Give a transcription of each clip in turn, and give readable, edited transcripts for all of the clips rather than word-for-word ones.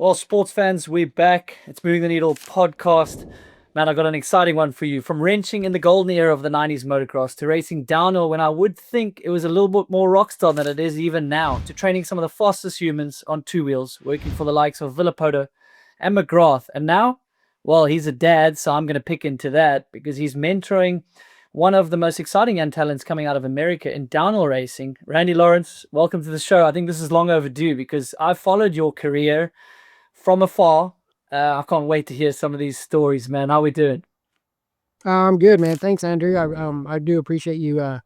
Well, sports fans, we're back. It's Moving the Needle podcast. Man, I got an exciting one for you. From wrenching in the golden era of the 90s motocross to racing downhill when I would think it was a little bit more rockstar than it is even now, to training some of the fastest humans on two wheels, working for the likes of Villopoto and McGrath. And now, well, he's a dad, so I'm going to pick into that because he's mentoring one of the most exciting young talents coming out of America in downhill racing. Randy Lawrence, welcome to the show. I think this is long overdue because I've followed your career from afar. I can't wait to hear some of these stories, man. How we doing? I'm good, man. Thanks, Andrew. I do appreciate you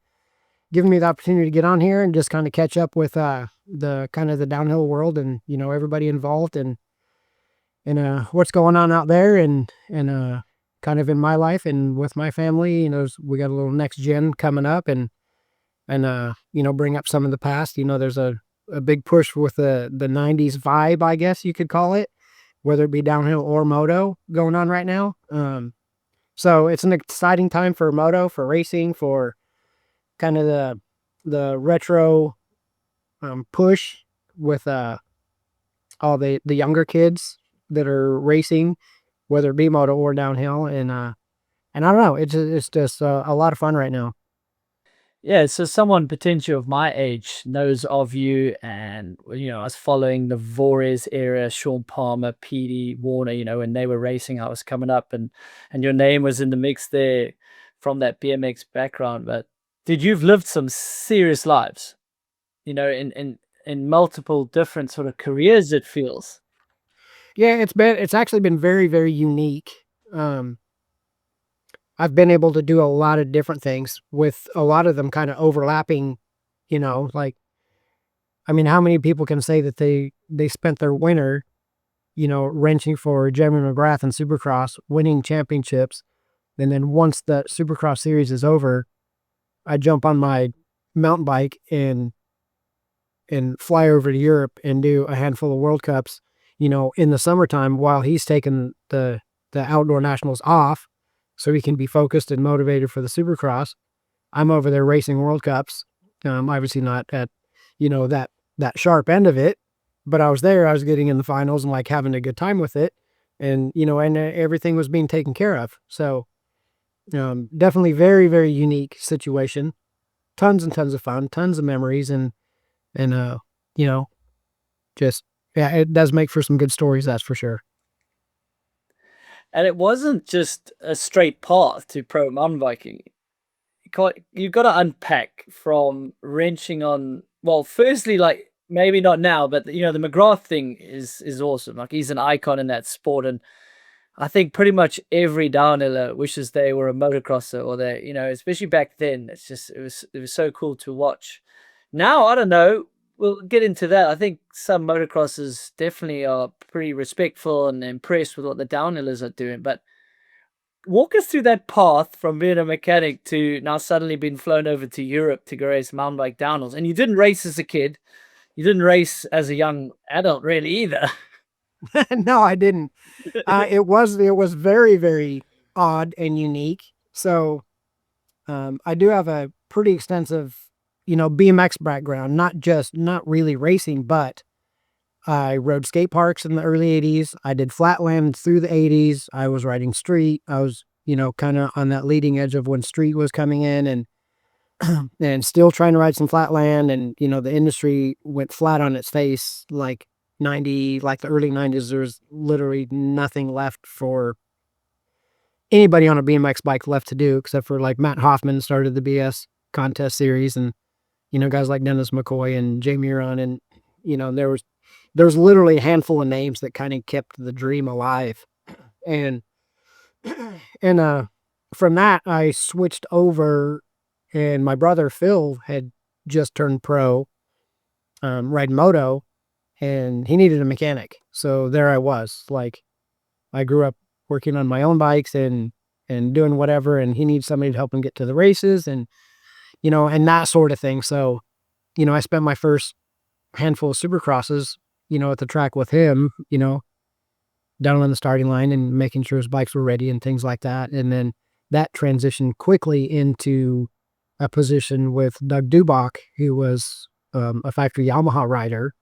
giving me the opportunity to get on here and just kind of catch up with the downhill world and everybody involved and what's going on out there and kind of in my life and with my family. We got a little next gen coming up and bring up some of the past. There's a big push with the 90s vibe, I guess you could call it, whether it be downhill or moto going on right now. So it's an exciting time for moto, for racing, for kind of the retro push with all the younger kids that are racing, whether it be moto or downhill. And I don't know, it's just a lot of fun right now. Yeah, so someone potentially of my age knows of you, and I was following the Vores era, Sean Palmer, PD Warner. When they were racing, I was coming up, and your name was in the mix there from that BMX background. But dude, you've lived some serious lives, in multiple different sort of careers. It feels. Yeah, it's actually been very, very unique. Um, I've been able to do a lot of different things with a lot of them kind of overlapping, like, I mean, how many people can say that they spent their winter, wrenching for Jeremy McGrath and Supercross, winning championships, and then once the Supercross series is over, I jump on my mountain bike and fly over to Europe and do a handful of World Cups, in the summertime while he's taking the outdoor nationals off so he can be focused and motivated for the Supercross. I'm over there racing World Cups. Obviously not at, that sharp end of it, but I was there. I was getting in the finals and like having a good time with it, and everything was being taken care of. So definitely very, very unique situation. Tons and tons of fun, tons of memories, and you know, just yeah, it does make for some good stories. That's for sure. And it wasn't just a straight path to pro mountain biking. You've got to unpack from wrenching on. Well, firstly, like maybe not now, but the McGrath thing is awesome. Like he's an icon in that sport, and I think pretty much every downhiller wishes they were a motocrosser or they, especially back then. It's just it was so cool to watch. Now I don't know. We'll get into that. I think some motocrossers definitely are pretty respectful and impressed with what the downhillers are doing, but walk us through that path from being a mechanic to now suddenly being flown over to Europe to go race mountain bike downhills. And you didn't race as a kid. You didn't race as a young adult really either. No, I didn't. It was very, very odd and unique. So I do have a pretty extensive, BMX background. Not really racing, but I rode skate parks in the early '80s. I did flatland through the '80s. I was riding street. I was, kind of on that leading edge of when street was coming in, and still trying to ride some flatland. And the industry went flat on its face, like the early '90s. There was literally nothing left for anybody on a BMX bike left to do, except for like Matt Hoffman started the BS contest series, and guys like Dennis McCoy and Jay Muron, and there was literally a handful of names that kind of kept the dream alive. And and from that I switched over, and my brother Phil had just turned pro, riding moto, and he needed a mechanic. So there I was, like, I grew up working on my own bikes and doing whatever, and he needs somebody to help him get to the races and that sort of thing. So, I spent my first handful of supercrosses, at the track with him, down on the starting line and making sure his bikes were ready and things like that. And then that transitioned quickly into a position with Doug Dubach, who was a factory Yamaha rider,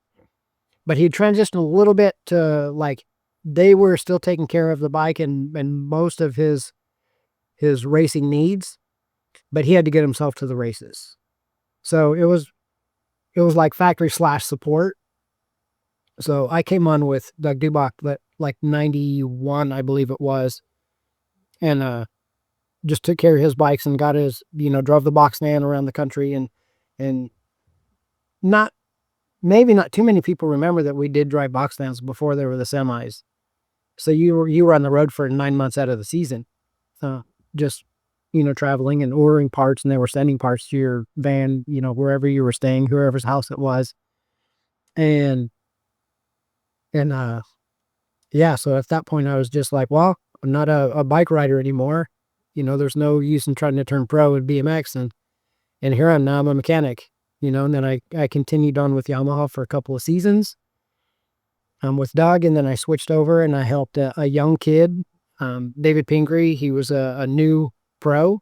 but he transitioned a little bit to like they were still taking care of the bike and most of his racing needs, but he had to get himself to the races. So it was like factory / support. So I came on with Doug Dubach like 91, I believe it was, and just took care of his bikes and got his, drove the box van around the country, and not maybe not too many people remember that we did drive box vans before there were the semis. So you were on the road for 9 months out of the season, just traveling and ordering parts, and they were sending parts to your van, wherever you were staying, whoever's house it was, and yeah. So at that point, I was just like, well, I'm not a bike rider anymore. There's no use in trying to turn pro with BMX, and here I'm now. I'm a mechanic. And then I continued on with Yamaha for a couple of seasons. With Doug, and then I switched over and I helped a young kid, David Pingree. He was a new pro.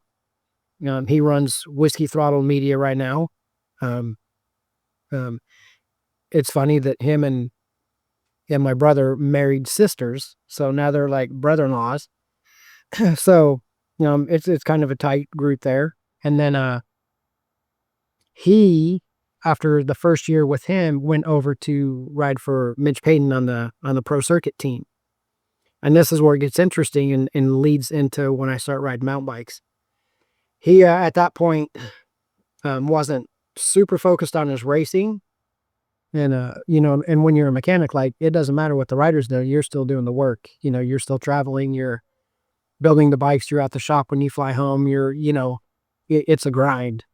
He runs Whiskey Throttle Media right now. It's funny that him and my brother married sisters, so now they're like brother-in-laws. So, it's kind of a tight group there. And then he, after the first year with him, went over to ride for Mitch Payton on the pro circuit team. And this is where it gets interesting and leads into when I start riding mountain bikes. He, at that point, wasn't super focused on his racing. And, and when you're a mechanic, like, it doesn't matter what the riders do, you're still doing the work. You're still traveling, you're building the bikes, you're at the shop when you fly home, it's a grind.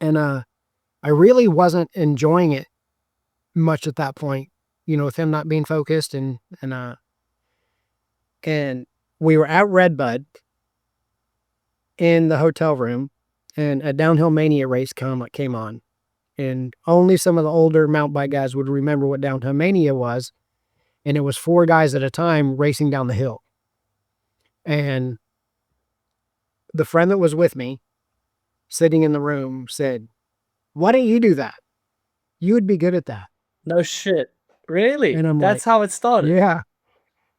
And, I really wasn't enjoying it much at that point, with him not being focused, and we were at Redbud in the hotel room, and a Downhill Mania race came on, and only some of the older mountain bike guys would remember what Downhill Mania was, and it was 4 guys at a time racing down the hill. And the friend that was with me, sitting in the room, said, "Why don't you do that? You would be good at that." No shit. Really? And I'm That's like, how it started. yeah.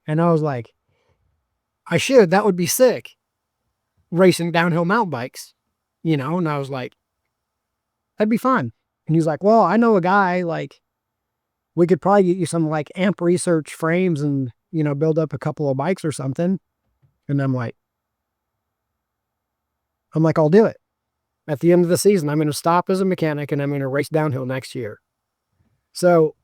And I was like, I should. That would be sick. Racing downhill mountain bikes, And I was like, that'd be fun. And he's like, well, I know a guy, like, we could probably get you some like amp research frames and, build up a couple of bikes or something. And I'm like, I'll do it. At the end of the season, I'm going to stop as a mechanic and I'm going to race downhill next year. So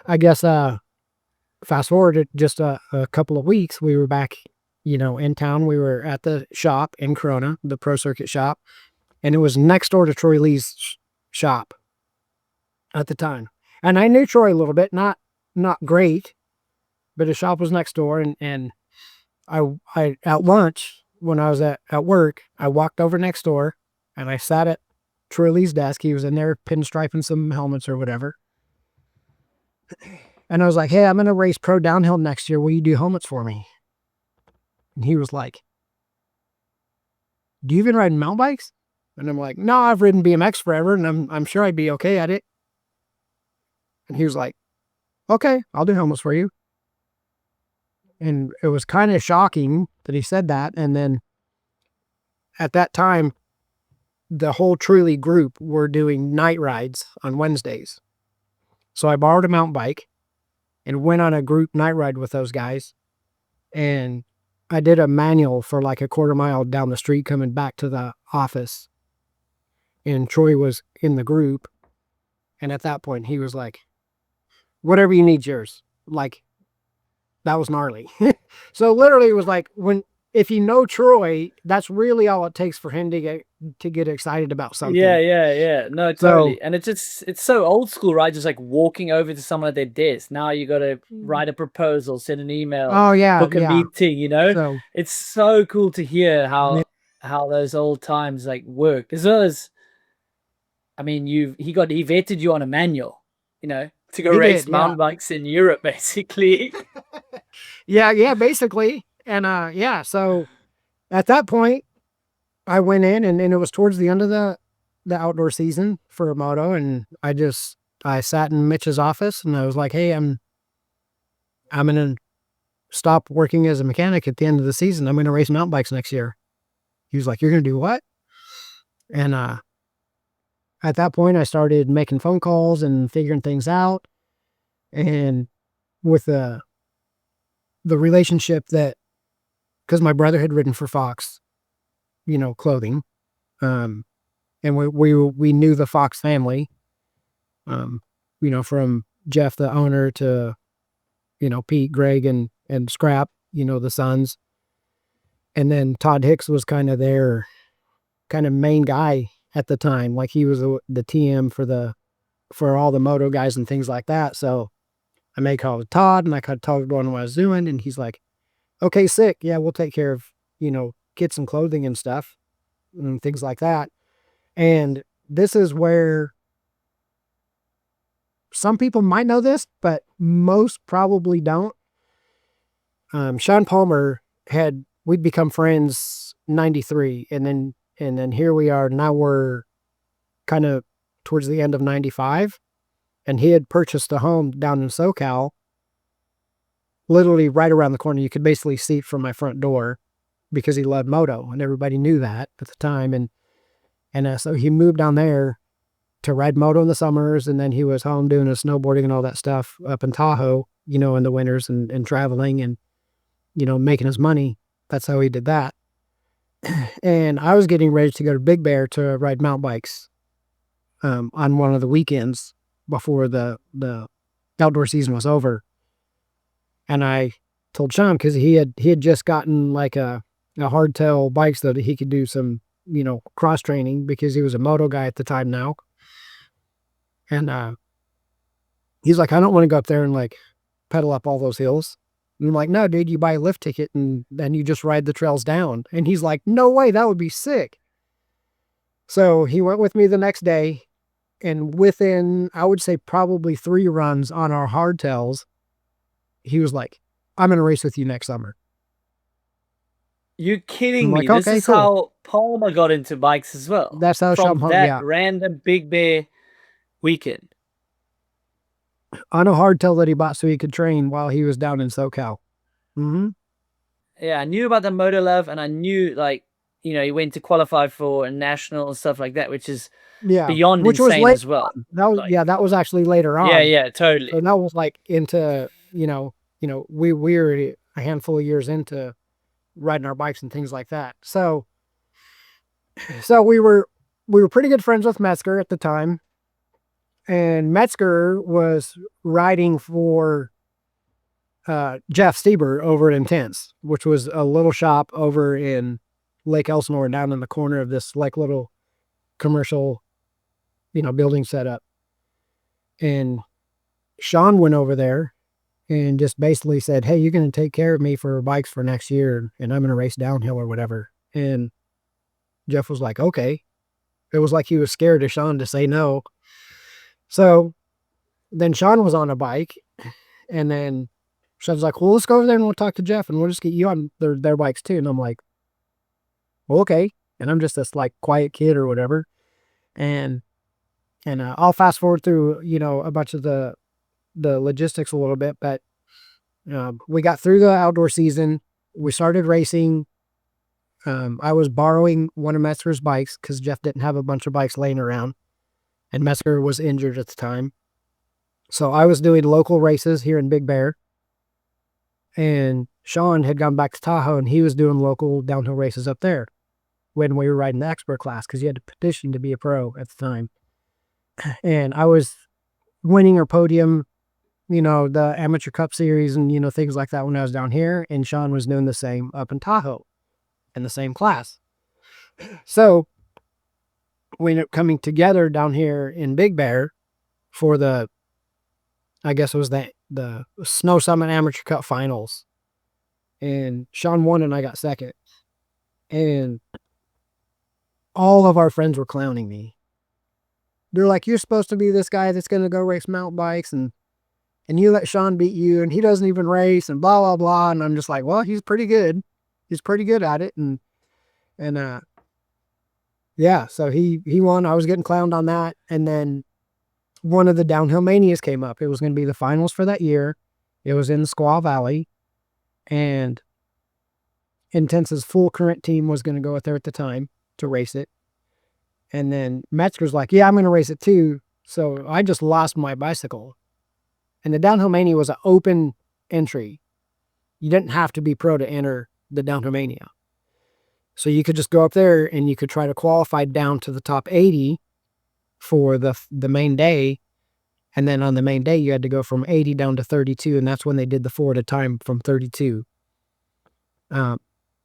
I guess, fast forward to just a couple of weeks, we were back, in town. We were at the shop in Corona, the Pro Circuit shop, and it was next door to Troy Lee's shop at the time. And I knew Troy a little bit, not great, but his shop was next door. And I at lunch, when I was at work, I walked over next door and I sat at Troy Lee's desk. He was in there pinstriping some helmets or whatever. And I was like, hey, I'm going to race pro downhill next year. Will you do helmets for me? And he was like, do you even ride mountain bikes? And I'm like, no, I've ridden BMX forever and I'm sure I'd be okay at it. And he was like, okay, I'll do helmets for you. And it was kind of shocking that he said that. And then at that time, the whole Truly group were doing night rides on Wednesdays. So I borrowed a mountain bike and went on a group night ride with those guys. And I did a manual for like a quarter mile down the street coming back to the office. And Troy was in the group. And at that point, he was like, whatever you need, yours. Like, that was gnarly. So literally it was like, if you know Troy, that's really all it takes for him to get excited about something. Yeah. No, totally. So, and it's so old school, right? Just like walking over to someone at their desk. Now you got to write a proposal, send an email, book a meeting, So, it's so cool to hear how those old times like worked. As well as, I mean, he vetted you on a manual, to go race mountain bikes in Europe, basically. Yeah, basically. And so at that point, I went in and it was towards the end of the outdoor season for a moto, and I just I sat in Mitch's office and I was like, hey, I'm going to stop working as a mechanic at the end of the season. I'm going to race mountain bikes next year. He was like, you're going to do what? And at that point, I started making phone calls and figuring things out. And with the relationship that, because my brother had ridden for Fox, clothing, and we knew the Fox family, from Jeff, the owner, to, Pete, Greg, and Scrap, the sons. And then Todd Hicks was kind of their kind of main guy at the time. Like he was the TM for all the moto guys and things like that. So I made call with Todd and I kind of told everyone what I was doing. And he's like, okay, sick. Yeah, we'll take care of, kits and clothing and stuff and things like that. And this is where some people might know this, but most probably don't. Sean Palmer we'd become friends 93. And then here we are. Now we're kind of towards the end of 95. And he had purchased a home down in SoCal, literally right around the corner. You could basically see it from my front door because he loved moto and everybody knew that at the time. And so he moved down there to ride moto in the summers. And then he was home doing his snowboarding and all that stuff up in Tahoe, in the winters and traveling and, making his money. That's how he did that. And I was getting ready to go to Big Bear to ride mountain bikes on one of the weekends before the outdoor season was over. And I told Sean, because he had just gotten like a hardtail bike so that he could do some, cross training because he was a moto guy at the time now. And he's like, I don't want to go up there and like pedal up all those hills. And I'm like, no, dude, you buy a lift ticket and then you just ride the trails down. And he's like, no way, that would be sick. So he went with me the next day. And within, I would say, probably 3 runs on our hardtails, he was like, I'm going to race with you next summer. You're kidding I'm me. like, This okay, is cool. how Palmer got into bikes as well. That's how From Sean, that yeah. random Big Bear weekend. On a hardtail that he bought so he could train while he was down in SoCal. Mm-hmm. Yeah, I knew about the Moto Love, and I knew, like, he went to qualify for a national and stuff like that, which is beyond which was insane later as well. on. That was, Like, that was actually later on. Yeah, totally. So that was like into, we were a handful of years into riding our bikes and things like that. So we were pretty good friends with Metzger at the time. And Metzger was riding for Jeff Stieber over at Intense, which was a little shop over in Lake Elsinore, down in the corner of this like little commercial, building setup. And Sean went over there and just basically said, hey, you're going to take care of me for bikes for next year and I'm going to race downhill or whatever. And Jeff was like, okay. It was like he was scared of Sean to say no. So then Sean was on a bike and then Sean's like, well, let's go over there and we'll talk to Jeff and we'll just get you on their bikes too. And I'm like, well, okay. And I'm just this like quiet kid or whatever. And I'll fast forward through, a bunch of the logistics a little bit, but we got through the outdoor season. We started racing. I was borrowing one of Metzger's bikes because Jeff didn't have a bunch of bikes laying around and Metzger was injured at the time. So I was doing local races here in Big Bear and Sean had gone back to Tahoe and he was doing local downhill races up there when we were riding the expert class because you had to petition to be a pro at the time. And I was winning or podium, the amateur cup series and, things like that when I was down here. And Sean was doing the same up in Tahoe in the same class. So we ended up coming together down here in Big Bear for I guess it was the Snow Summit Amateur Cup finals. And Sean won and I got second. And all of our friends were clowning me. They're like, you're supposed to be this guy that's going to go race mountain bikes and you let Sean beat you and he doesn't even race and blah, blah, blah. And I'm just like, well, he's pretty good. He's pretty good at it. And yeah, so he won. I was getting clowned on that. And then one of the Downhill Manias came up. It was going to be the finals for that year. It was in Squaw Valley, and Intense's full current team was going to go out there at the time to race it. And then Metzger's like, yeah, I'm going to race it too. So I just lost my bicycle. And the Downhill Mania was an open entry. You didn't have to be pro to enter the Downhill Mania. So you could just go up there and you could try to qualify down to the top 80 for the main day. And then on the main day, you had to go from 80 down to 32. And that's when they did the 4 at a time from 32. But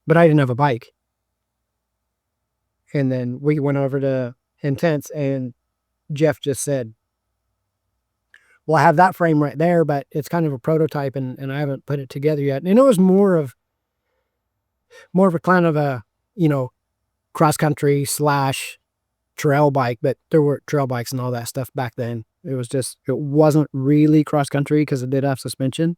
I didn't have a bike. And then we went over to Intense, and Jeff just said, well, I have that frame right there, but it's kind of a prototype and I haven't put it together yet. And it was more of a kind of a, cross country / trail bike, but there were trail bikes and all that stuff back then. It wasn't really cross country because it did have suspension,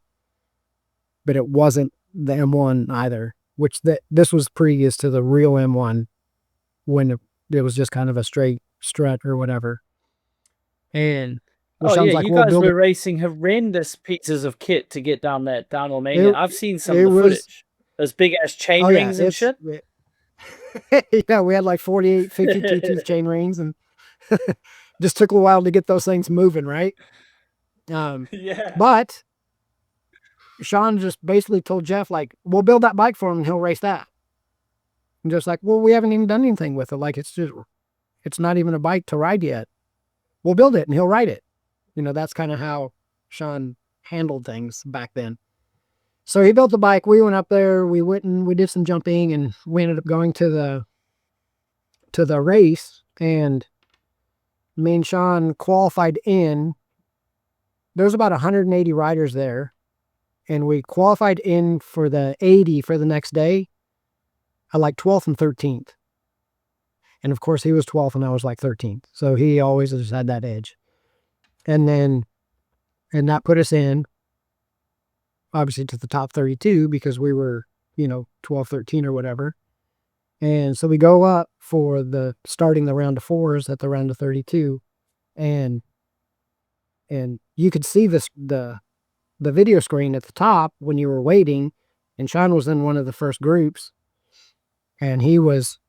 but it wasn't the M1 either, which this was previous to the real M1 when it was just kind of a straight strut or whatever. And yeah, like, you guys were racing horrendous pieces of kit to get down that Downhill Mania. I've seen some of the footage. Those big ass chain rings and shit. Yeah, we had like 48, 52 tooth chain rings, and just took a while to get those things moving, right? Yeah. But Sean just basically told Jeff, like, we'll build that bike for him and he'll race that. And just like, well, we haven't even done anything with it. Like, it's not even a bike to ride yet. We'll build it and he'll ride it. That's kind of how Sean handled things back then. So he built the bike. We went up there. We went and we did some jumping, and we ended up going to the race. And me and Sean qualified in. There's about 180 riders there, and we qualified in for the 80 for the next day at like 12th and 13th. And of course, he was 12th and I was like 13th. So he always just had that edge. And that put us in, obviously, to the top 32 because we were, 12, 13 or whatever. And so we go up for starting the round of 4s at the round of 32. And you could see the video screen at the top when you were waiting. And Sean was in one of the first groups. And he was,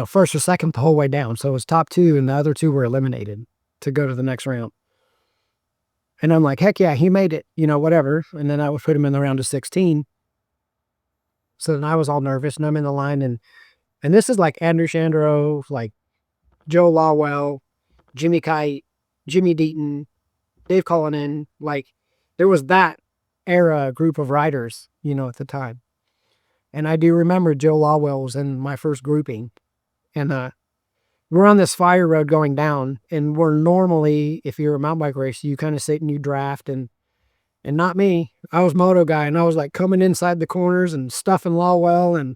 first or second the whole way down. So it was top 2 and the other 2 were eliminated to go to the next round. And I'm like, heck yeah, he made it, whatever. And then I would put him in the round of 16. So then I was all nervous, and I'm in the line, and this is like Andrew Shandro, like Joe Lawwell, Jimmy Kite, Jimmy Deaton, Dave Cullinan. Like, there was that era group of riders, at the time. And I do remember Joe Lawwell was in my first grouping, and we're on this fire road going down, and we're normally, if you're a mountain bike racer, you kind of sit and you draft, and not me. I was moto guy, and I was like coming inside the corners and stuffing Lawwell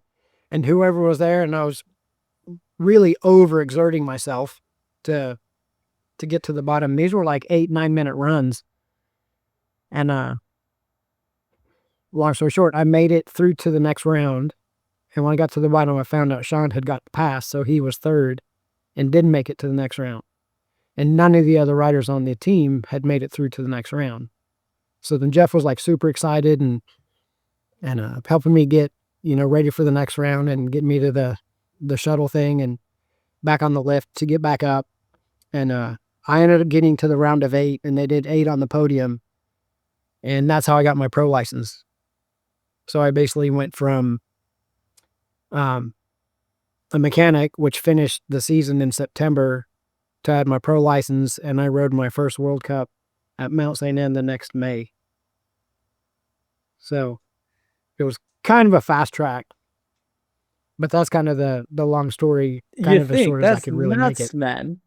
and whoever was there, and I was really overexerting myself to get to the bottom. These were like 8-9 minute runs, and long story short, I made it through to the next round, and when I got to the bottom, I found out Sean had got past, so he was third and didn't make it to the next round. And none of the other riders on the team had made it through to the next round. So then Jeff was like super excited and helping me get, ready for the next round and get me to the shuttle thing and back on the lift to get back up. And I ended up getting to the round of 8, and they did 8 on the podium. And that's how I got my pro license. So I basically went from a mechanic, which finished the season in September, to add my pro license, and I rode my first World Cup at Mount St. Anne the next May. So it was kind of a fast track, but that's kind of the long story, kind of as short as I could really make it. Man,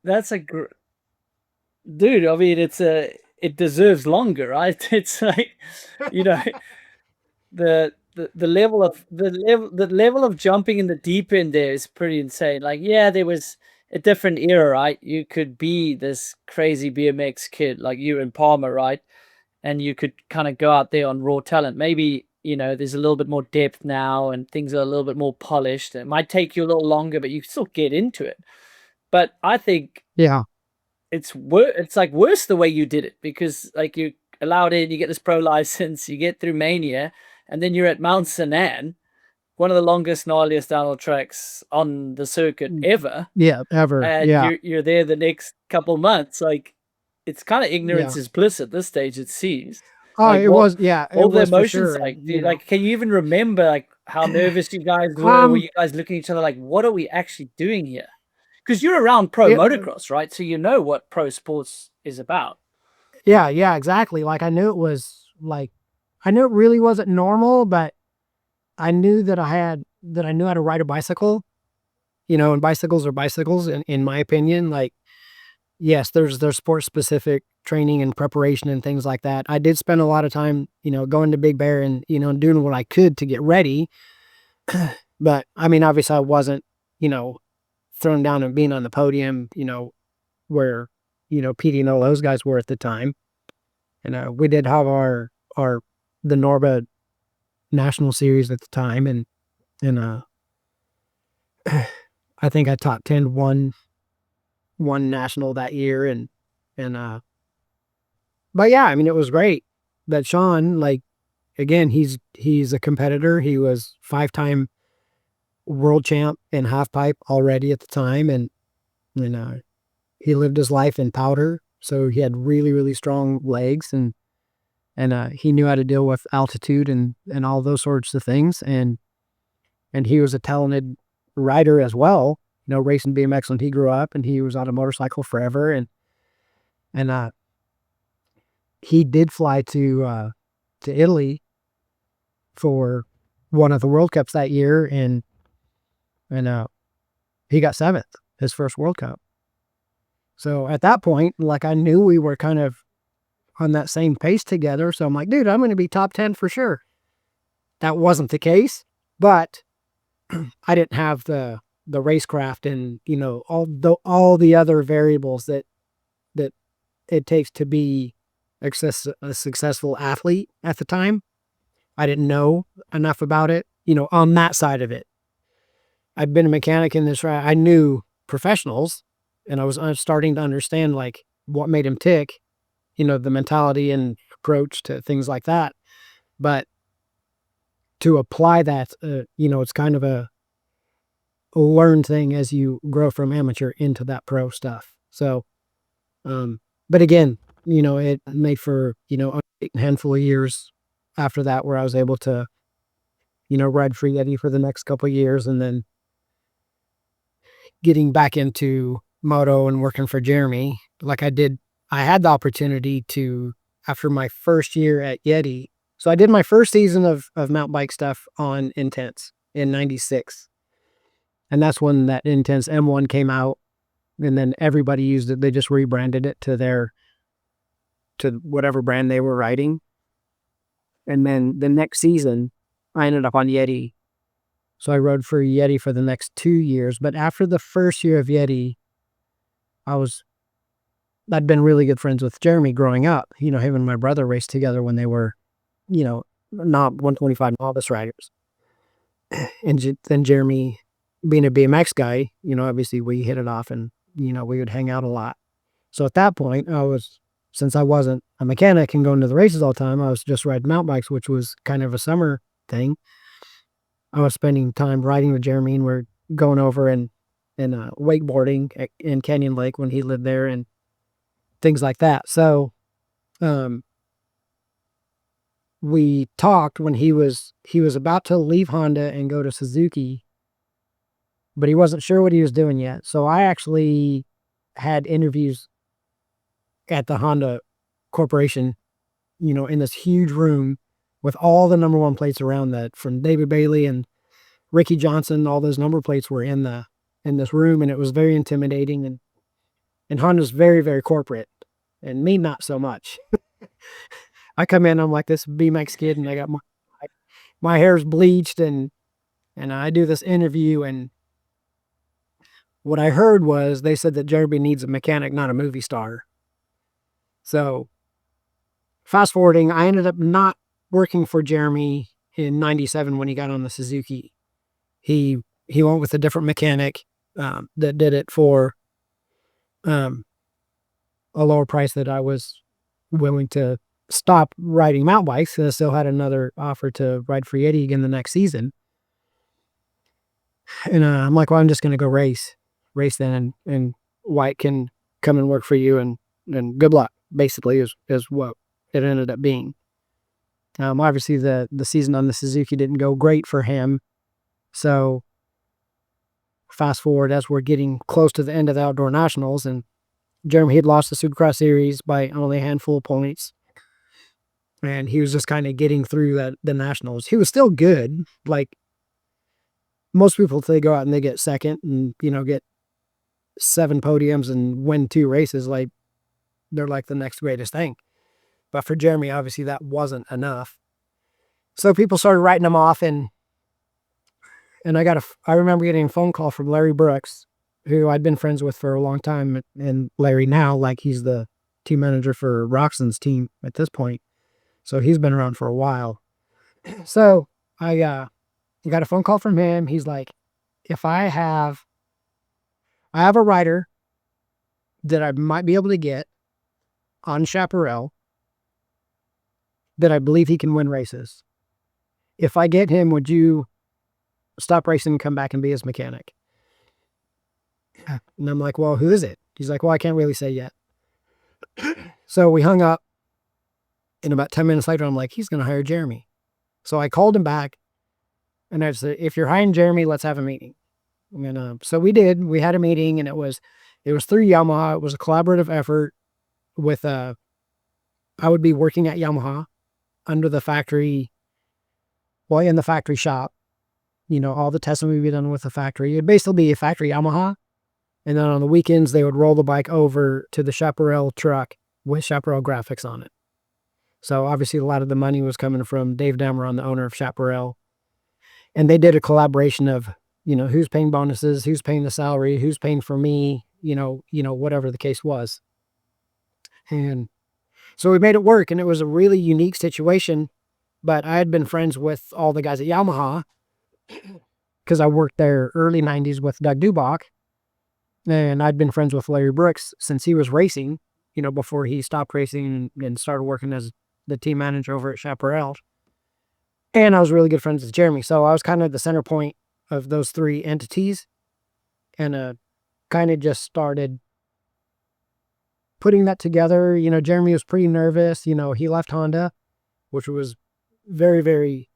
that's dude. I mean, it deserves longer, right? It's like, the level of jumping in the deep end there is pretty insane. Like, yeah, there was a different era, right? You could be this crazy BMX kid like you and Palmer, right? And you could kind of go out there on raw talent. Maybe, there's a little bit more depth now and things are a little bit more polished. It might take you a little longer, but you still get into it. But I think, yeah, it's like worse the way you did it, because like you allowed in, you get this pro license, you get through Mania, and then you're at Mount Sanan, one of the longest, gnarliest downhill tracks on the circuit ever, Yeah, ever. and Yeah. you're there the next couple months. Like, it's kind of ignorance Yeah. is bliss at this stage, it seems. Oh, Like, it was, yeah, it the was for emotions sure. like? And, Do you, like, can you even remember like how nervous you guys were? Were um, you guys looking at each other like, what are we actually doing here? Because you're around pro it, motocross, right? So you know what pro sports is about. yeah, yeah, exactly. Like I knew it was like, I knew it really wasn't normal, but I knew that I knew how to ride a bicycle, and bicycles are bicycles in my opinion. Like, yes, there's sport specific training and preparation and things like that. I did spend a lot of time, going to Big Bear and, doing what I could to get ready. But I mean, obviously I wasn't, thrown down and being on the podium, where, Petey and all those guys were at the time. And we did have the Norba National Series at the time. And I think I top 10 one national that year. And but yeah, I mean, it was great. But Sean, like, again, he's a competitor. He was 5-time world champ in half pipe already at the time. And he lived his life in powder. So he had really, really strong legs, and he knew how to deal with altitude and all those sorts of things. And he was a talented rider as well, racing BMX when he grew up, and he was on a motorcycle forever. And he did fly to Italy for one of the World Cups that year, and he got 7th, his first World Cup. So at that point, like, I knew we were kind of on that same pace together. So I'm like, dude, I'm going to be top 10 for sure. That wasn't the case, but I didn't have the racecraft and, all the other variables that it takes to be a successful athlete at the time. I didn't know enough about it, on that side of it. I'd been a mechanic in this, I knew professionals, and I was starting to understand like what made them tick, the mentality and approach to things like that. But to apply that, it's kind of a learned thing as you grow from amateur into that pro stuff. So, but again, it made for, a handful of years after that where I was able to, ride free Eddie for the next couple of years, and then getting back into moto and working for Jeremy. Like I had the opportunity to, after my first year at Yeti. So I did my first season of mountain bike stuff on Intense in 96. And that's when that Intense M1 came out, and then everybody used it. They just rebranded it to whatever brand they were riding. And then the next season, I ended up on Yeti. So I rode for Yeti for the next 2 years. But after the first year of Yeti, I'd been really good friends with Jeremy growing up. Him and my brother raced together when they were, not 125 novice riders. And then Jeremy, being a BMX guy, obviously we hit it off, and, we would hang out a lot. So at that point, since I wasn't a mechanic and going to the races all the time, I was just riding mountain bikes, which was kind of a summer thing. I was spending time riding with Jeremy, and we're going over and wakeboarding in Canyon Lake when he lived there and things like that. So, we talked when he was about to leave Honda and go to Suzuki, but he wasn't sure what he was doing yet. So I actually had interviews at the Honda Corporation, in this huge room with all the number one plates around that, from David Bailey and Ricky Johnson. All those number plates were in this room, and it was very intimidating. And Honda's very, very corporate, and me, not so much. I come in, I'm like this BMX kid, and I got my hair's bleached, and I do this interview, and what I heard was they said that Jeremy needs a mechanic, not a movie star. So fast forwarding, I ended up not working for Jeremy in 97 when he got on the Suzuki. He went with a different mechanic that did it for a lower price that I was willing to stop riding mountain bikes. I still had another offer to ride for Yeti again the next season. And I'm like, well, I'm just going to go race then. And White can come and work for you and good luck, basically, is what it ended up being. Obviously, the season on the Suzuki didn't go great for him. So fast forward as we're getting close to the end of the Outdoor Nationals, and Jeremy had lost the Supercross Series by only a handful of points. And he was just kind of getting through the Nationals. He was still good. Like most people, they go out and they get second and, get 7 podiums and win 2 races. Like they're like the next greatest thing. But for Jeremy, obviously that wasn't enough. So people started writing him off, and I remember getting a phone call from Larry Brooks, who I'd been friends with for a long time. And Larry now, like he's the team manager for Roxon's team at this point. So he's been around for a while. So I got a phone call from him. He's like, if I have a rider that I might be able to get on Chaparral that I believe he can win races. If I get him, would you stop racing and come back and be his mechanic? And I'm like, well, who is it? He's like, well, I can't really say yet. So we hung up, and about 10 minutes later, I'm like, he's going to hire Jeremy. So I called him back, and I said, if you're hiring Jeremy, let's have a meeting. And so we did. We had a meeting, and it was through Yamaha. It was a collaborative effort with I would be working at Yamaha under the factory, in the factory shop. All the testing would be done with the factory. It'd basically be a factory Yamaha. And then on the weekends, they would roll the bike over to the Chaparral truck with Chaparral graphics on it. So obviously a lot of the money was coming from Dave Dameron, the owner of Chaparral. And they did a collaboration of, who's paying bonuses, who's paying the salary, who's paying for me, whatever the case was. And so we made it work, and it was a really unique situation. But I had been friends with all the guys at Yamaha because I worked there early 90s with Doug Dubach. And I'd been friends with Larry Brooks since he was racing, before he stopped racing and started working as the team manager over at Chaparral. And I was really good friends with Jeremy. So I was kind of the center point of those 3 entities, and kind of just started putting that together. Jeremy was pretty nervous. He left Honda, which was very, very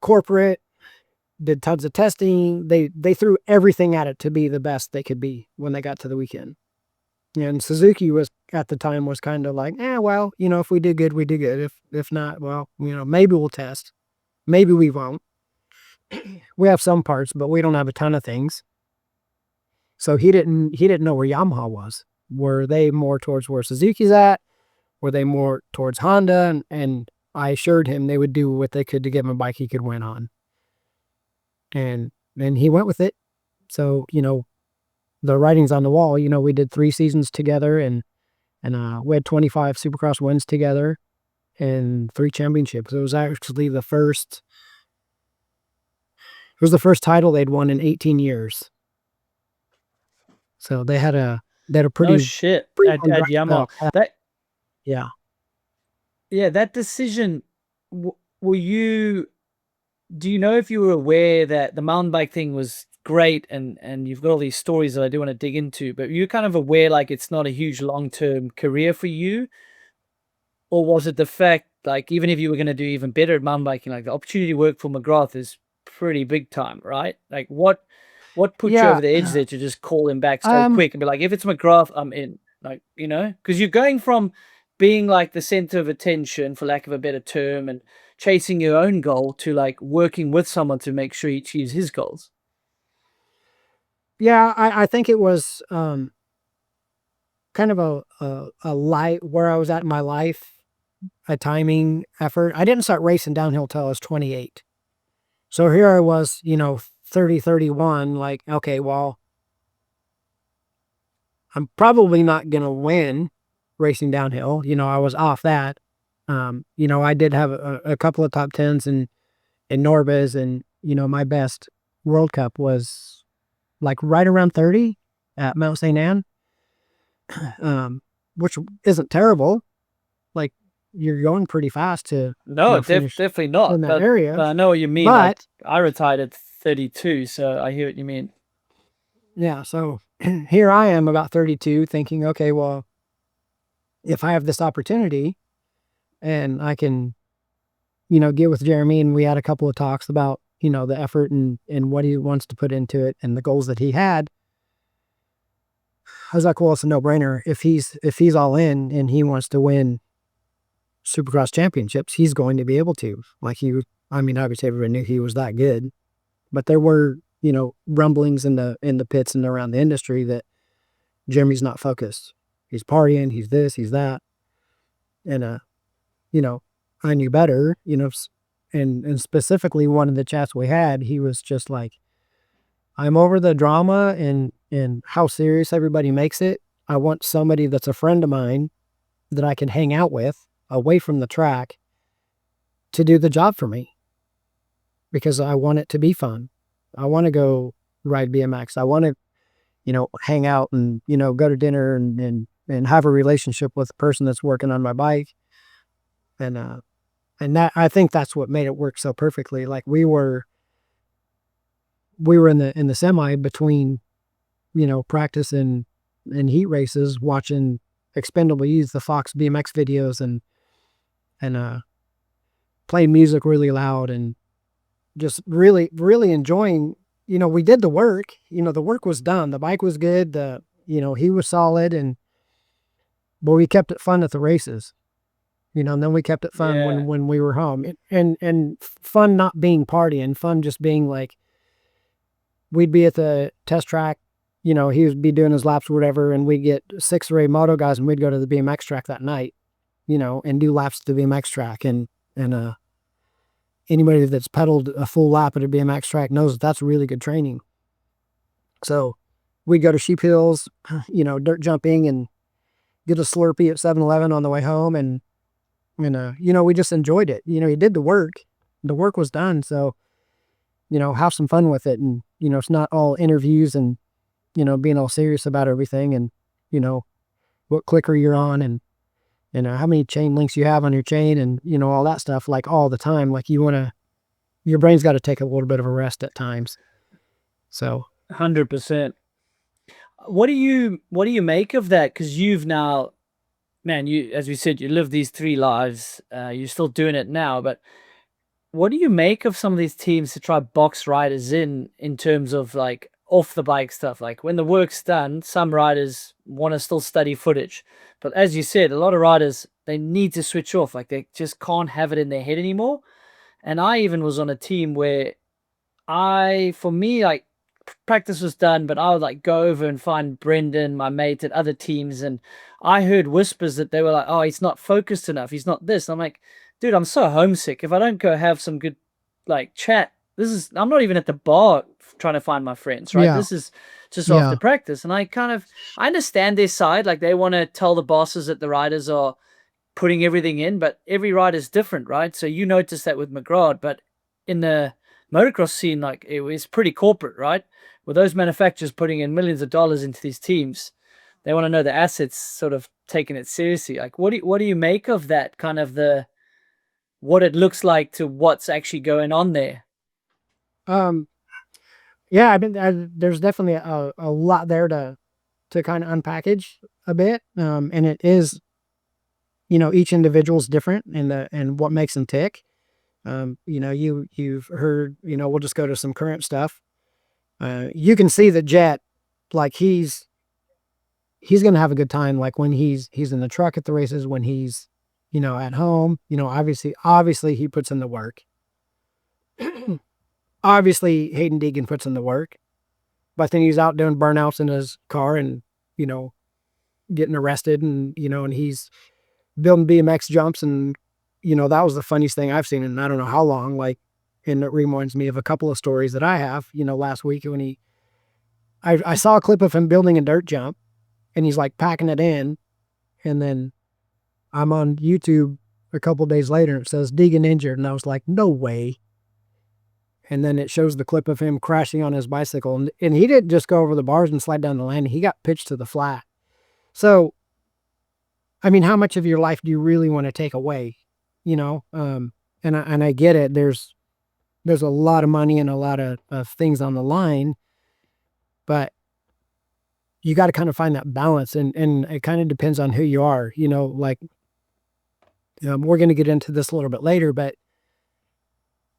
corporate, did tons of testing. They threw everything at it to be the best they could be when they got to the weekend. And Suzuki was, at the time, was kind of like, well, if we did good, we did good. If not, well, maybe we'll test. Maybe we won't. We have some parts, but we don't have a ton of things. So he didn't know where Yamaha was. Were they more towards where Suzuki's at? Were they more towards Honda? And I assured him they would do what they could to give him a bike he could win on. And he went with it. So, the writing's on the wall. We did 3 seasons together, and we had 25 Supercross wins together and 3 championships. It was actually the first title they'd won in 18 years. So they had a pretty... No shit. At Yamaha. Yeah. Yeah, that decision, do you know if you were aware that the mountain bike thing was great, and you've got all these stories that I do want to dig into, but you're kind of aware like it's not a huge long-term career for you? Or was it the fact, like, even if you were going to do even better at mountain biking, like the opportunity to work for McGrath is pretty big time, right? Like what put you over the edge there to just call him back so quick and be like, if it's McGrath, I'm in? Like, because you're going from being like the center of attention, for lack of a better term, and chasing your own goal to like working with someone to make sure he achieves his goals. Yeah, I think it was kind of a light where I was at in my life, a timing effort. I didn't start racing downhill till I was 28. So here I was, 30, 31, like, okay, well, I'm probably not going to win racing downhill. I was off that. I did have a couple of top 10s in Norbez, and, my best World Cup was like right around 30 at Mount St. Anne. which isn't terrible. Like you're going pretty fast to No, finish definitely not. in that area. But I know what you mean. But Like I retired at 32, so I hear what you mean. yeah, so here I am about 32 thinking, okay, well, if I have this opportunity and I can, get with Jeremy, and we had a couple of talks about, the effort and what he wants to put into it and the goals that he had. I was like, well, it's a no brainer. If he's all in and he wants to win Supercross championships, he's going to be able to. Obviously everybody knew he was that good, but there were, rumblings in the pits and around the industry that Jeremy's not focused. He's partying, he's this, he's that. And, I knew better, and specifically one of the chats we had, he was just like, I'm over the drama and how serious everybody makes it. I want somebody that's a friend of mine that I can hang out with away from the track to do the job for me, because I want it to be fun. I want to go ride BMX. I want to, hang out and, go to dinner and have a relationship with the person that's working on my bike. And that, I think that's what made it work so perfectly. Like we were in the semi between, practice and heat races, watching Expendable E's, the Fox BMX videos, and playing music really loud and just really, really enjoying. We did the work. The work was done. The bike was good. He was solid, but we kept it fun at the races. And then we kept it fun when we were home, and fun not being partying, fun just being like, we'd be at the test track, he would be doing his laps or whatever, and we'd get 6 or 8 moto guys, and we'd go to the BMX track that night, and do laps to the BMX track. And anybody that's pedaled a full lap at a BMX track knows that's really good training. So we'd go to Sheep Hills, dirt jumping, and get a Slurpee at 7-Eleven on the way home. And we just enjoyed it. He did the work. The work was done. So, have some fun with it. And, it's not all interviews and, being all serious about everything and, what clicker you're on and, how many chain links you have on your chain and, all that stuff, like all the time. Like your brain's got to take a little bit of a rest at times. So 100%. What do you make of that? Because you've now, man, as we said, you live these 3 lives. You're still doing it now, but what do you make of some of these teams to try box riders in terms of like off the bike stuff? Like when the work's done, some riders want to still study footage, but as you said, a lot of riders, they need to switch off. Like they just can't have it in their head anymore. And I even was on a team where for me, like practice was done, but I would like go over and find Brendan, my mate, at other teams, and I heard whispers that they were like, oh, he's not focused enough, he's not this. And I'm like, dude, I'm so homesick. If I don't go have some good like chat, I'm not even at the bar trying to find my friends, right? This is just after practice. And I understand their side. Like they want to tell the bosses that the riders are putting everything in, but every rider's different, right? So you notice that with McGrath, but in the motocross scene, like it was pretty corporate, right? With those manufacturers putting in millions of dollars into these teams, they want to know the assets sort of taking it seriously. Like what do you make of that, kind of what it looks like to what's actually going on there? Yeah, there's definitely a lot there to kind of unpackage a bit. And it is, each individual's different and what makes them tick. You've heard, we'll just go to some current stuff. You can see that Jet, like he's going to have a good time. Like when he's in the truck at the races, when he's, at home, obviously he puts in the work. Obviously Hayden Deegan puts in the work, but then he's out doing burnouts in his car and, getting arrested and, and he's building BMX jumps. And, that was the funniest thing I've seen in I don't know how long, like, and it reminds me of a couple of stories that I have, last week when I saw a clip of him building a dirt jump and he's like packing it in. And then I'm on YouTube a couple of days later and it says Deegan injured. And I was like, no way. And then it shows the clip of him crashing on his bicycle. And he didn't just go over the bars and slide down the landing. He got pitched to the flat. So, I mean, how much of your life do you really want to take away? You know, and I get it. There's a lot of money and a lot of things on the line, but you got to kind of find that balance, and it kind of depends on who you are. You know, like we're going to get into this a little bit later, but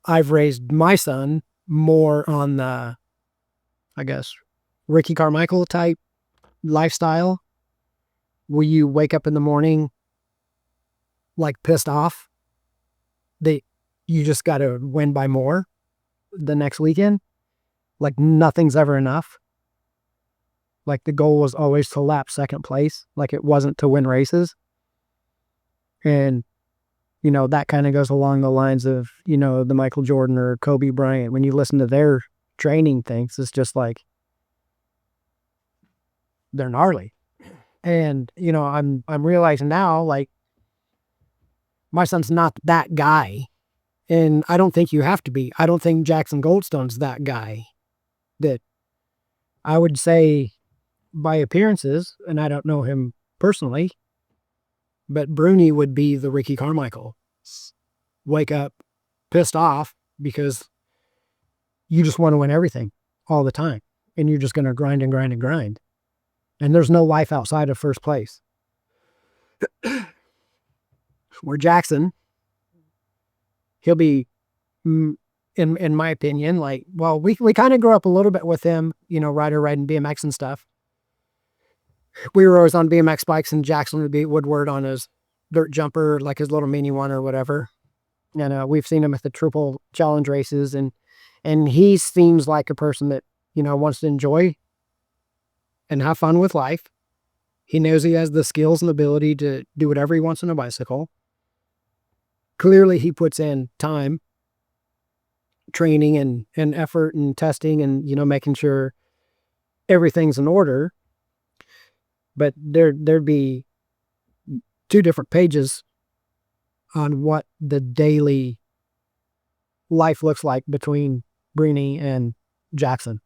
I've raised my son more on the, I guess, Ricky Carmichael type lifestyle, where you wake up in the morning like pissed off that you just got to win by more the next weekend. Like nothing's ever enough. Like the goal was always to lap second place. Like it wasn't to win races. And, you know, that kind of goes along the lines of, you know, the Michael Jordan or Kobe Bryant. When you listen to their training things, it's just like, they're gnarly. And, you know, I'm realizing now, like, my son's not that guy. And I don't think you have to be. I don't think Jackson Goldstone's that guy. That I would say by appearances, and I don't know him personally, but Bruni would be the Ricky Carmichael. Wake up pissed off because you just want to win everything all the time. And you're just going to grind and grind and grind. And there's no life outside of first place. Where Jackson, he'll be, in my opinion, like, well, we kind of grew up a little bit with him, you know, Ryder riding BMX and stuff. We were always on BMX bikes, and Jackson would be Woodward on his dirt jumper, like his little mini one or whatever. And we've seen him at the triple challenge races, and he seems like a person that, you know, wants to enjoy and have fun with life. He knows he has the skills and ability to do whatever he wants on a bicycle. Clearly, he puts in time, training, and effort and testing, and, you know, making sure everything's in order. But there'd be two different pages on what the daily life looks like between Bruni and Jackson.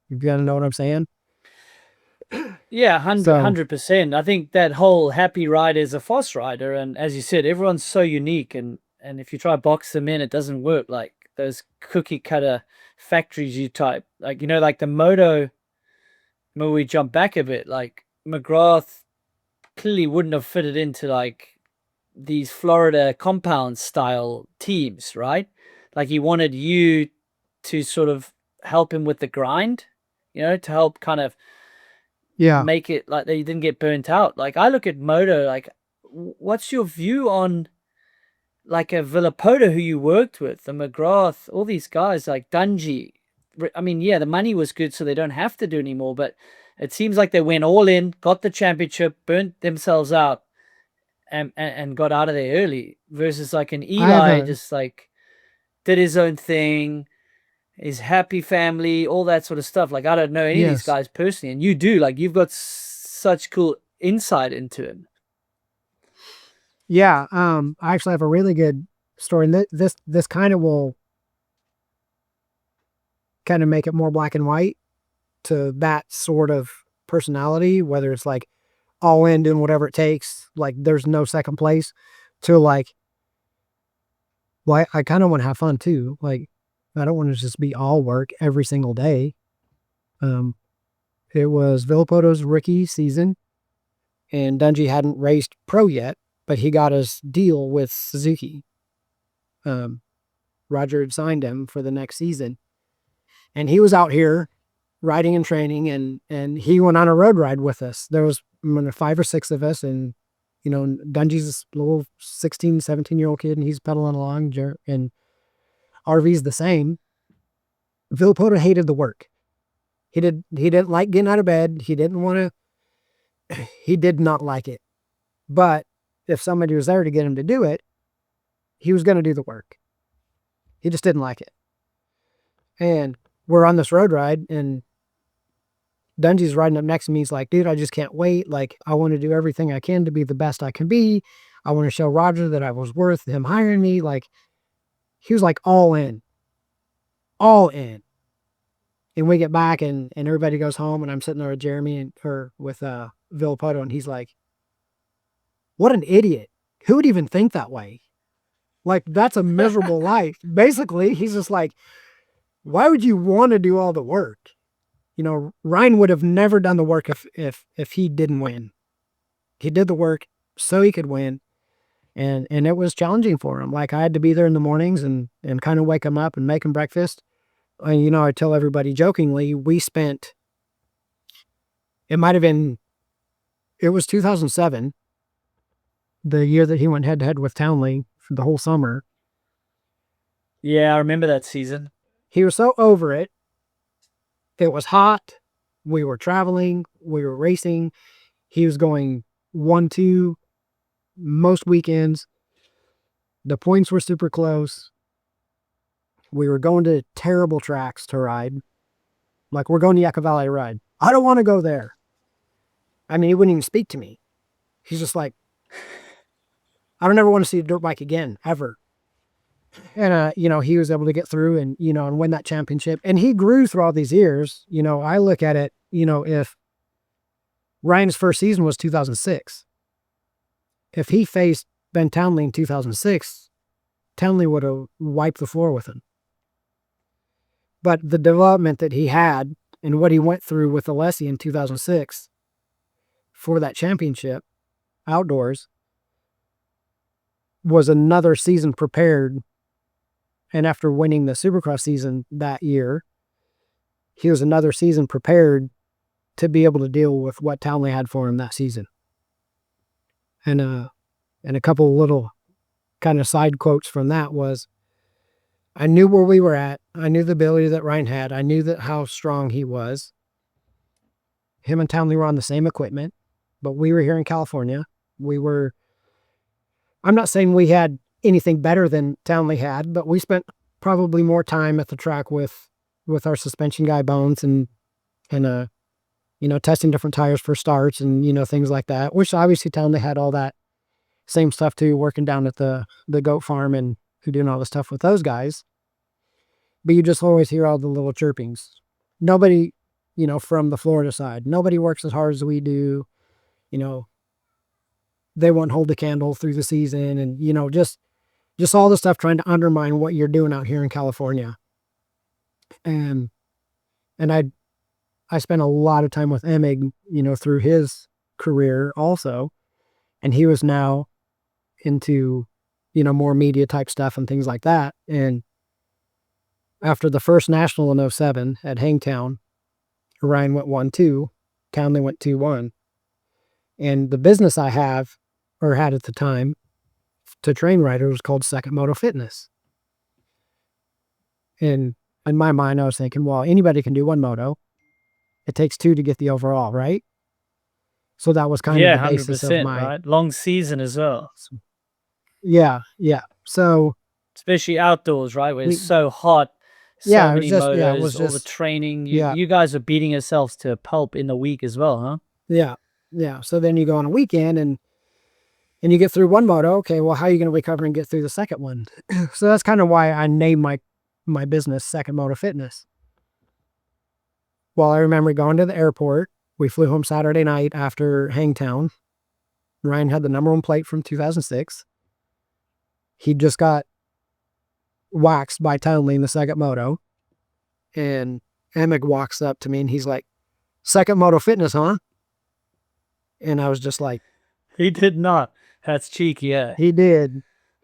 You gotta know what I'm saying? Yeah, 100%. I think that whole happy rider is a false rider, and as you said, everyone's so unique, and if you try to box them in, it doesn't work. Like those cookie cutter factories you type, like, you know, like the moto. When we jump back a bit, like McGrath clearly wouldn't have fitted into like these Florida compound style teams, right? Like he wanted you to sort of help him with the grind, you know, to help kind of make it like they didn't get burnt out. Like I look at moto, like what's your view on like a Villopoto who you worked with, the McGrath, all these guys like Dungy? I mean, yeah, the money was good, so they don't have to do anymore, but it seems like they went all in, got the championship, burnt themselves out, and got out of there early, versus like an Eli just like did his own thing, his happy family, all that sort of stuff. Like I don't know any of these guys personally, and you do. Like you've got such cool insight into him. Yeah, I actually have a really good story, and this kind of will kind of make it more black and white to that sort of personality, whether it's like all in doing whatever it takes, like there's no second place, to like, well, I kind of want to have fun too. Like I don't want to just be all work every single day. It was Villopoto's rookie season, and Dungy hadn't raced pro yet, but he got his deal with Suzuki. Roger had signed him for the next season, and he was out here riding and training, and he went on a road ride with us. There was 5 or 6 of us, and, you know, Dungy's a little 16, 17-year-old kid, and he's pedaling along, and RV's the same. Villopoto hated the work. He didn't like getting out of bed. He did not like it. But if somebody was there to get him to do it, he was going to do the work. He just didn't like it. And we're on this road ride, and Dungy's riding up next to me. He's like, dude, I just can't wait. Like, I want to do everything I can to be the best I can be. I want to show Roger that I was worth him hiring me. Like, he was like all in. All in. And we get back and everybody goes home and I'm sitting there with Jeremy or with Villopoto, and he's like, what an idiot. Who would even think that way? Like, that's a miserable life. Basically, he's just like, why would you want to do all the work? Ryan would have never done the work if he didn't win. He did the work so he could win. And it was challenging for him. Like, I had to be there in the mornings and kind of wake him up and make him breakfast. And, I tell everybody jokingly, we spent, it was 2007, the year that he went head to head with Townley for the whole summer. Yeah, I remember that season. He was so over it. It was hot. We were traveling. We were racing. He was going 1-2 most weekends. The points were super close. We were going to terrible tracks to ride. Like, we're going to Yucca Valley to ride. I don't want to go there. I mean, he wouldn't even speak to me. He's just like, I don't ever want to see a dirt bike again, ever. And, he was able to get through and, and win that championship. And he grew through all these years. I look at it, if Ryan's first season was 2006, if he faced Ben Townley in 2006, Townley would have wiped the floor with him. But the development that he had and what he went through with Alessi in 2006 for that championship outdoors was another season prepared. And after winning the Supercross season that year, he was another season prepared to be able to deal with what Townley had for him that season. And a couple of little kind of side quotes from that was, I knew where we were at. I knew the ability that Ryan had. I knew that how strong he was. Him and Townley were on the same equipment, but we were here in California. I'm not saying we had anything better than Townley had, but we spent probably more time at the track with our suspension guy Bones and testing different tires for starts and, things like that, which obviously Townley had all that same stuff too, working down at the goat farm and doing all the stuff with those guys. But you just always hear all the little chirpings. Nobody, from the Florida side, nobody works as hard as we do. They won't hold the candle through the season and, just all the stuff trying to undermine what you're doing out here in California. And I spent a lot of time with Emig, through his career also. And he was now into, more media type stuff and things like that. And after the first national in 2007 at Hangtown, Ryan went 1-2, Townley went 2-1. And the business I had at the time to train riders was called Second Moto Fitness. And in my mind, I was thinking, well, anybody can do one moto. It takes two to get the overall, right? So that was kind of the basis of my... right? Long season as well. Yeah. So... especially outdoors, right? Where it's so hot. So many motos, it was just, all the training. You guys are beating yourselves to a pulp in the week as well, huh? Yeah. So then you go on a weekend and you get through one moto. Okay, well, how are you going to recover and get through the second one? So that's kind of why I named my business Second Moto Fitness. Well, I remember going to the airport. We flew home Saturday night after Hangtown. Ryan had the number 1 plate from 2006. He just got waxed by Townley in the second moto. And Emig walks up to me and he's like, Second Moto Fitness, huh? And I was just like... He did not. That's cheeky, yeah. He did.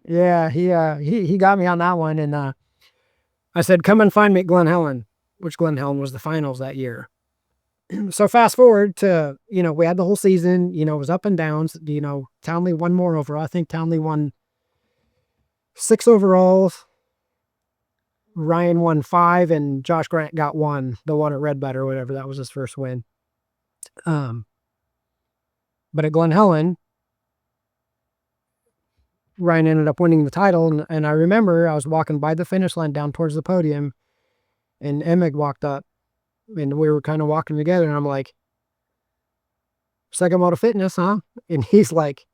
Yeah, he got me on that one. And I said, come and find me at Glen Helen, which Glen Helen was the finals that year. So fast forward to, we had the whole season, it was up and downs. Townley won more overall. I think Townley won 6 overalls. Ryan won 5 and Josh Grant got 1, the one at Red Bud or whatever. That was his first win. But at Glen Helen, Ryan ended up winning the title. And I remember I was walking by the finish line down towards the podium and Emig walked up and we were kind of walking together and I'm like, Second Moto Fitness, huh? And he's like,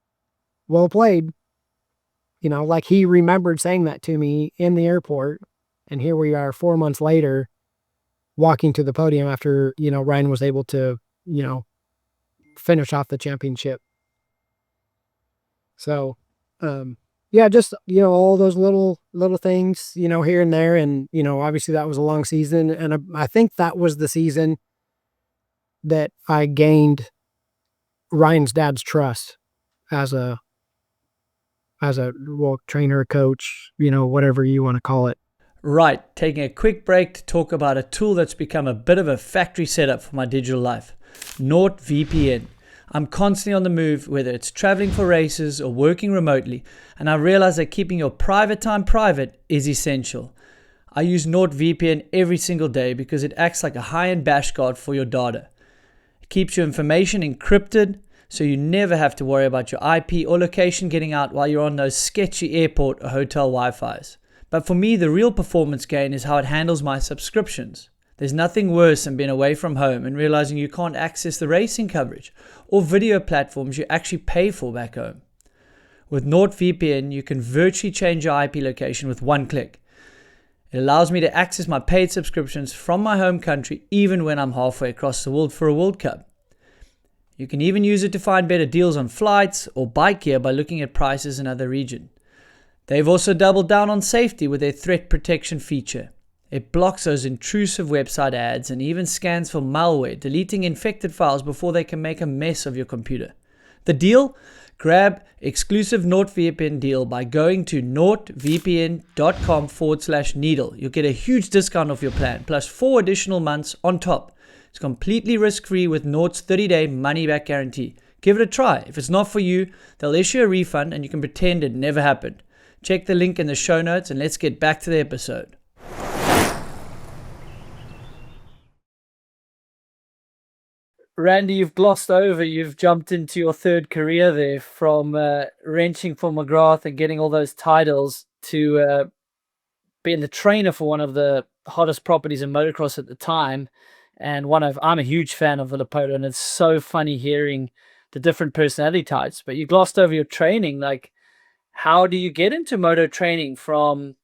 well played. Like he remembered saying that to me in the airport. And here we are 4 months later walking to the podium after, Ryan was able to, finish off the championship. So, yeah, just, all those little things, here and there. And, obviously that was a long season. And I think that was the season that I gained Ryan's dad's trust as a trainer, coach, whatever you want to call it. Right, taking a quick break to talk about a tool that's become a bit of a factory setup for my digital life, NordVPN. I'm constantly on the move, whether it's traveling for races or working remotely, and I realize that keeping your private time private is essential. I use NordVPN every single day because it acts like a high-end bash guard for your data. It keeps your information encrypted, so you never have to worry about your IP or location getting out while you're on those sketchy airport or hotel Wi-Fis. But for me, the real performance gain is how it handles my subscriptions. There's nothing worse than being away from home and realizing you can't access the racing coverage or video platforms you actually pay for back home. With NordVPN, you can virtually change your IP location with one click. It allows me to access my paid subscriptions from my home country even when I'm halfway across the world for a World Cup. You can even use it to find better deals on flights or bike gear by looking at prices in other regions. They've also doubled down on safety with their threat protection feature. It blocks those intrusive website ads and even scans for malware, deleting infected files before they can make a mess of your computer. The deal? Grab exclusive NordVPN deal by going to nordvpn.com/needle. You'll get a huge discount off your plan, plus 4 additional months on top. It's completely risk-free with Nord's 30-day money-back guarantee. Give it a try. If it's not for you, they'll issue a refund and you can pretend it never happened. Check the link in the show notes and let's get back to the episode. Randy, you've glossed over, you've jumped into your third career there from wrenching for McGrath and getting all those titles to being the trainer for one of the hottest properties in motocross at the time. And I'm a huge fan of Villopoto, and it's so funny hearing the different personality types. But you glossed over your training. Like, how do you get into moto training from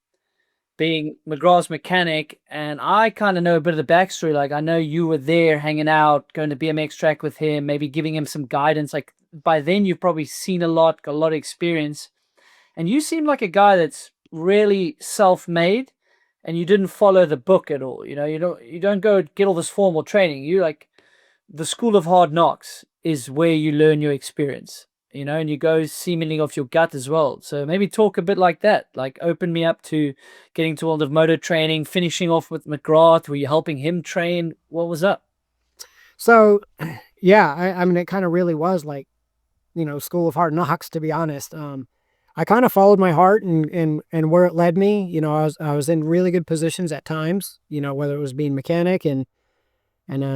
being McGrath's mechanic? And I kind of know a bit of the backstory. Like, I know you were there hanging out, going to BMX track with him, maybe giving him some guidance. Like, by then you've probably seen a lot, got a lot of experience. And you seem like a guy that's really self-made, and you didn't follow the book at all. You don't go get all this formal training. You like the school of hard knocks is where you learn your experience, and you go seemingly off your gut as well. So maybe talk a bit like that, like open me up to getting to all the moto training, finishing off with McGrath. Were you helping him train? What was up? So, yeah, I mean, it kind of really was like, school of hard knocks, to be honest. I kind of followed my heart and where it led me. I was in really good positions at times, whether it was being mechanic and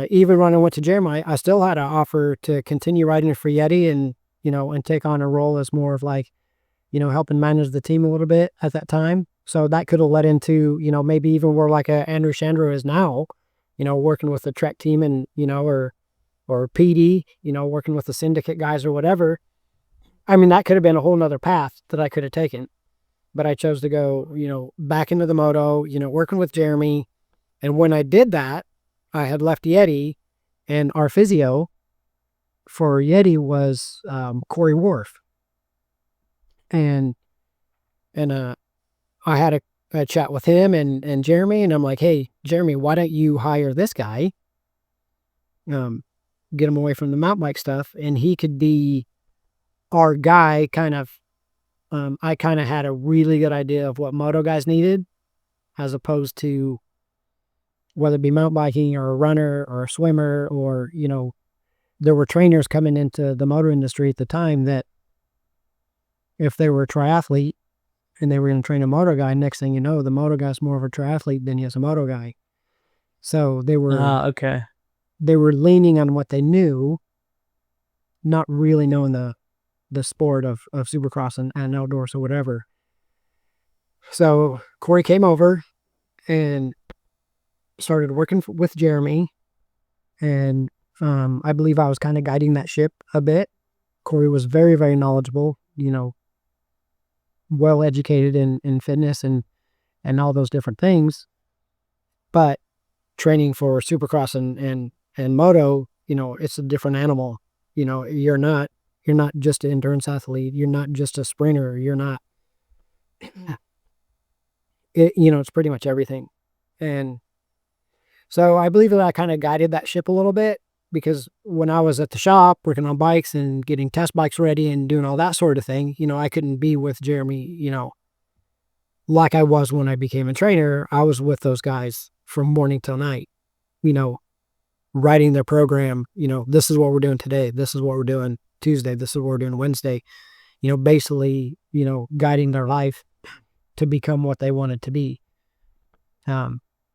even when I went to Jeremy, I still had an offer to continue riding for Yeti and take on a role as more of like, helping manage the team a little bit at that time. So that could have led into, maybe even where like a Andrew Chandro is now, working with the Trek team and, or PD, working with the syndicate guys or whatever. I mean, that could have been a whole nother path that I could have taken, but I chose to go, back into the moto, working with Jeremy. And when I did that, I had left Yeti, and our physio for Yeti was Corey Wharf. And I had a chat with him and Jeremy, and I'm like, hey, Jeremy, why don't you hire this guy? Get him away from the mountain bike stuff, and he could be our guy. I kind of had a really good idea of what moto guys needed, as opposed to whether it be mountain biking or a runner or a swimmer, or, there were trainers coming into the motor industry at the time that if they were a triathlete and they were going to train a moto guy, next thing you know, the moto guy's more of a triathlete than he is a moto guy. So they were leaning on what they knew, not really knowing the sport of supercross and outdoors or whatever. So Corey came over and started working with Jeremy, and I believe I was kind of guiding that ship a bit. Corey was very, very knowledgeable, well educated in fitness and all those different things. But training for Supercross and moto, it's a different animal. You're not just an endurance athlete. You're not just a sprinter. You're not, it's pretty much everything. And so I believe that I kind of guided that ship a little bit, because when I was at the shop working on bikes and getting test bikes ready and doing all that sort of thing, I couldn't be with Jeremy, like I was when I became a trainer. I was with those guys from morning till night, writing their program. This is what we're doing today. This is what we're doing Tuesday. This is what we're doing Wednesday. Basically, guiding their life to become what they wanted to be.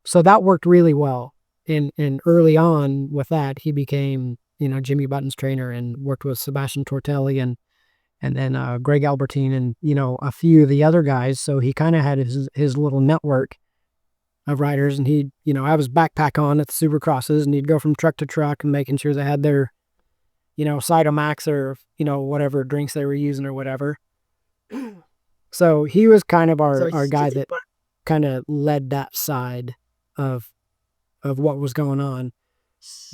So that worked really well. And early on with that, he became, Jimmy Button's trainer, and worked with Sebastian Tortelli and then Greg Albertine and, a few of the other guys. So he kind of had his little network of riders, and he'd, have his backpack on at the Supercrosses, and he'd go from truck to truck and making sure they had their, Cytomax or, whatever drinks they were using or whatever. So he was kind of our guy that kind of led that side of what was going on.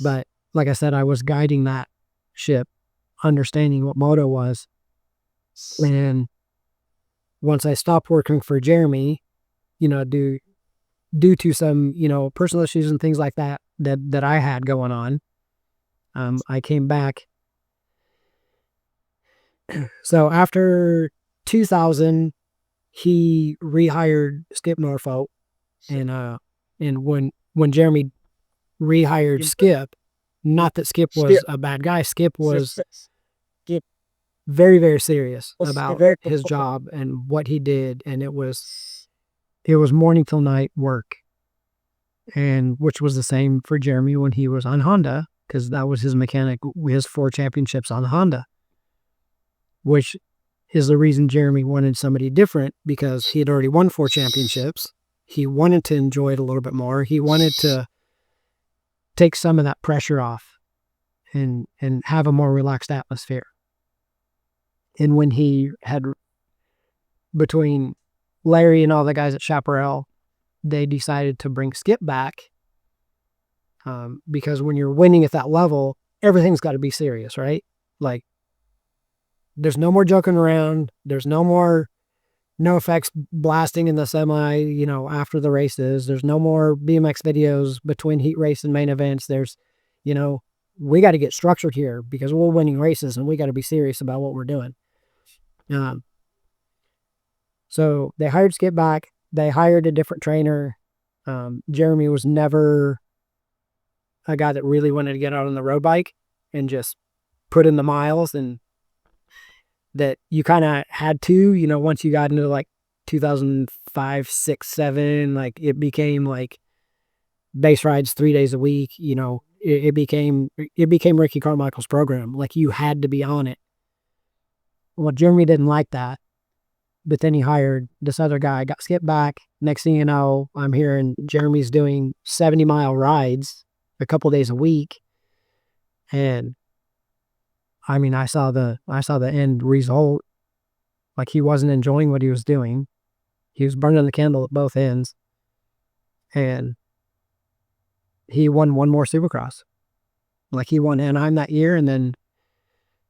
But like I said, I was guiding that ship, understanding what moto was. And once I stopped working for Jeremy, due to some, personal issues and things like that I had going on, I came back. So after 2000, he rehired Skip Norfolk, and when Jeremy rehired Skip, not that Skip was a bad guy, Skip was very, very serious about his job and what he did, and it was morning till night work, and which was the same for Jeremy when he was on Honda, because that was his mechanic, his 4 championships on Honda, which is the reason Jeremy wanted somebody different, because he had already won 4 championships. He wanted to enjoy it a little bit more. He wanted to take some of that pressure off and have a more relaxed atmosphere. And when he had, between Larry and all the guys at Chaparral, they decided to bring Skip back, because when you're winning at that level, everything's got to be serious, right? Like, there's no more joking around. There's no more no effects blasting in the semi, after the races. There's no more BMX videos between heat race and main events. There's, we got to get structured here, because we're winning races and we got to be serious about what we're doing. So they hired Skip back. They hired a different trainer. Jeremy was never a guy that really wanted to get out on the road bike and just put in the miles, and that you kind of had to, once you got into like 2005, 6, 7, like it became like base rides 3 days a week. It became Ricky Carmichael's program. Like, you had to be on it. Well, Jeremy didn't like that, but then he hired this other guy, got Skip back. Next thing you know, I'm hearing Jeremy's doing 70-mile rides a couple days a week. And I mean, I saw the end result. Like, he wasn't enjoying what he was doing. He was burning the candle at both ends. And he won one more Supercross. Like, he won Anaheim that year, and then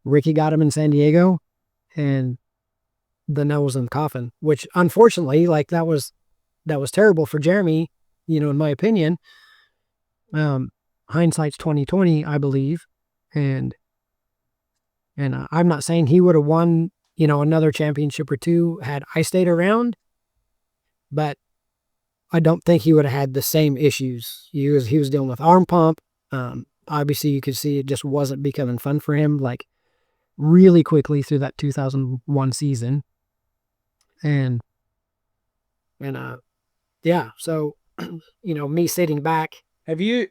Ricky got him in San Diego, and the nail was in the coffin, which unfortunately, like, that was terrible for Jeremy, in my opinion. Hindsight's 2020, I believe. And I'm not saying he would have won, another championship or two had I stayed around, but I don't think he would have had the same issues. He was dealing with arm pump. Obviously, you could see it just wasn't becoming fun for him, like, really quickly through that 2001 season. And yeah, so, me sitting back. Have you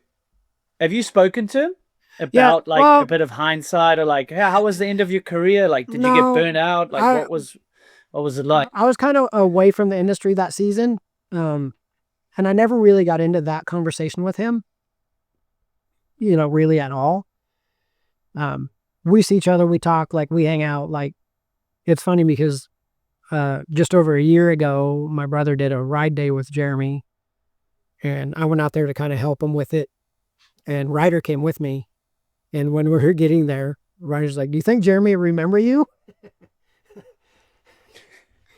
spoken to him about a bit of hindsight, or like, how was the end of your career? Like, did you get burnt out? Like, what was it like? I was kind of away from the industry that season. And I never really got into that conversation with him, really at all. We see each other, we talk, like, we hang out. Like, it's funny because just over a year ago, my brother did a ride day with Jeremy, And I went out there to kind of help him with it. And Ryder came with me. And when we were getting there, Ryder's like, "Do you think Jeremy will remember you?"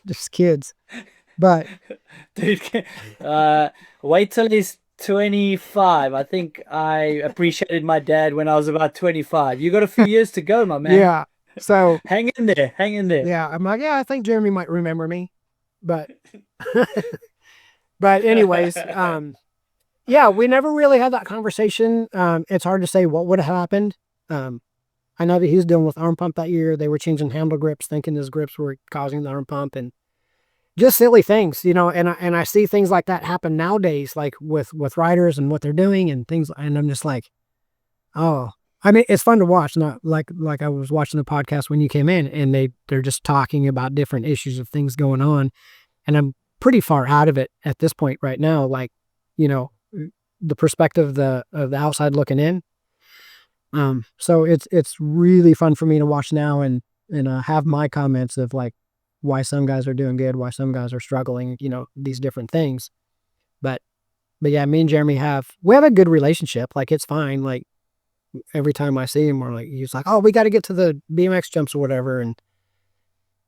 Just kids. But Dude, wait till he's 25. I think I appreciated my dad when I was about 25. You got a few years to go, my man. yeah. So Hang in there. Hang in there. yeah, I'm like, yeah, I think Jeremy might remember me. But but anyways, yeah, we never really had that conversation. It's hard to say what would have happened. I know that he was dealing with arm pump that year. They were changing handle grips, thinking his grips were causing the arm pump, and just silly things, and I see things like that happen nowadays, like with riders and what they're doing and things, and I'm just like, oh, I mean, it's fun to watch. Not like I was watching the podcast when you came in, and they're just talking about different issues of things going on, and I'm pretty far out of it at this point right now. Like, you know, the perspective of the outside looking in. So it's really fun for me to watch now and have my comments of like why some guys are doing good, why some guys are struggling, these different things. But yeah, me and Jeremy we have a good relationship. Like, it's fine. Like, every time I see him, he's like, "Oh, we got to get to the BMX jumps or whatever and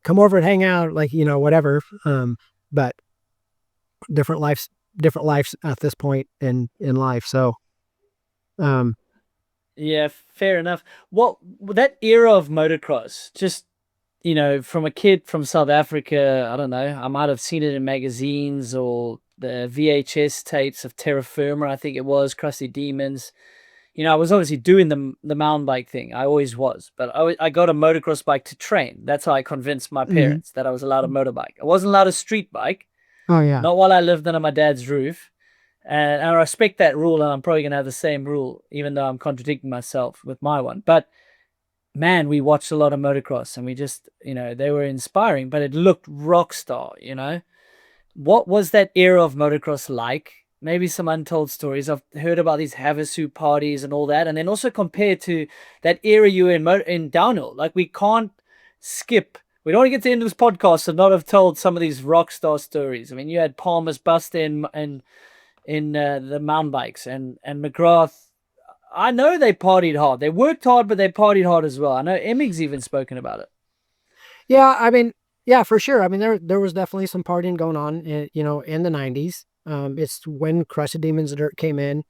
come over and hang out," like, whatever. But different lives at this point in life. So, Yeah, fair enough. What that era of motocross, just from a kid from South Africa, I don't know, I might have seen it in magazines or the VHS tapes of Terra Firma, I think it was, Crusty Demons. I was obviously doing the mountain bike thing. I always was, but I got a motocross bike to train. That's how I convinced my mhm. parents that I was allowed a motorbike. I wasn't allowed a street bike, Oh yeah. not while I lived under my dad's roof. And I respect that rule, and I'm probably going to have the same rule, even though I'm contradicting myself with my one. But man, we watched a lot of motocross, and we just, they were inspiring, but it looked rock star. What was that era of motocross like? Maybe some untold stories. I've heard about these Havasu parties and all that, and then also compared to that era you were in downhill. Like, we can't skip. We don't want to get to the end of this podcast and not have told some of these rock star stories. I mean, you had Palmer's Buster in the mountain bikes, and McGrath. I know they partied hard. They worked hard, but they partied hard as well. I know Emmig's even spoken about it. Yeah, I mean, yeah, for sure. I mean, there was definitely some partying going on, in the 90s. It's when Crusty Demons Dirt came in.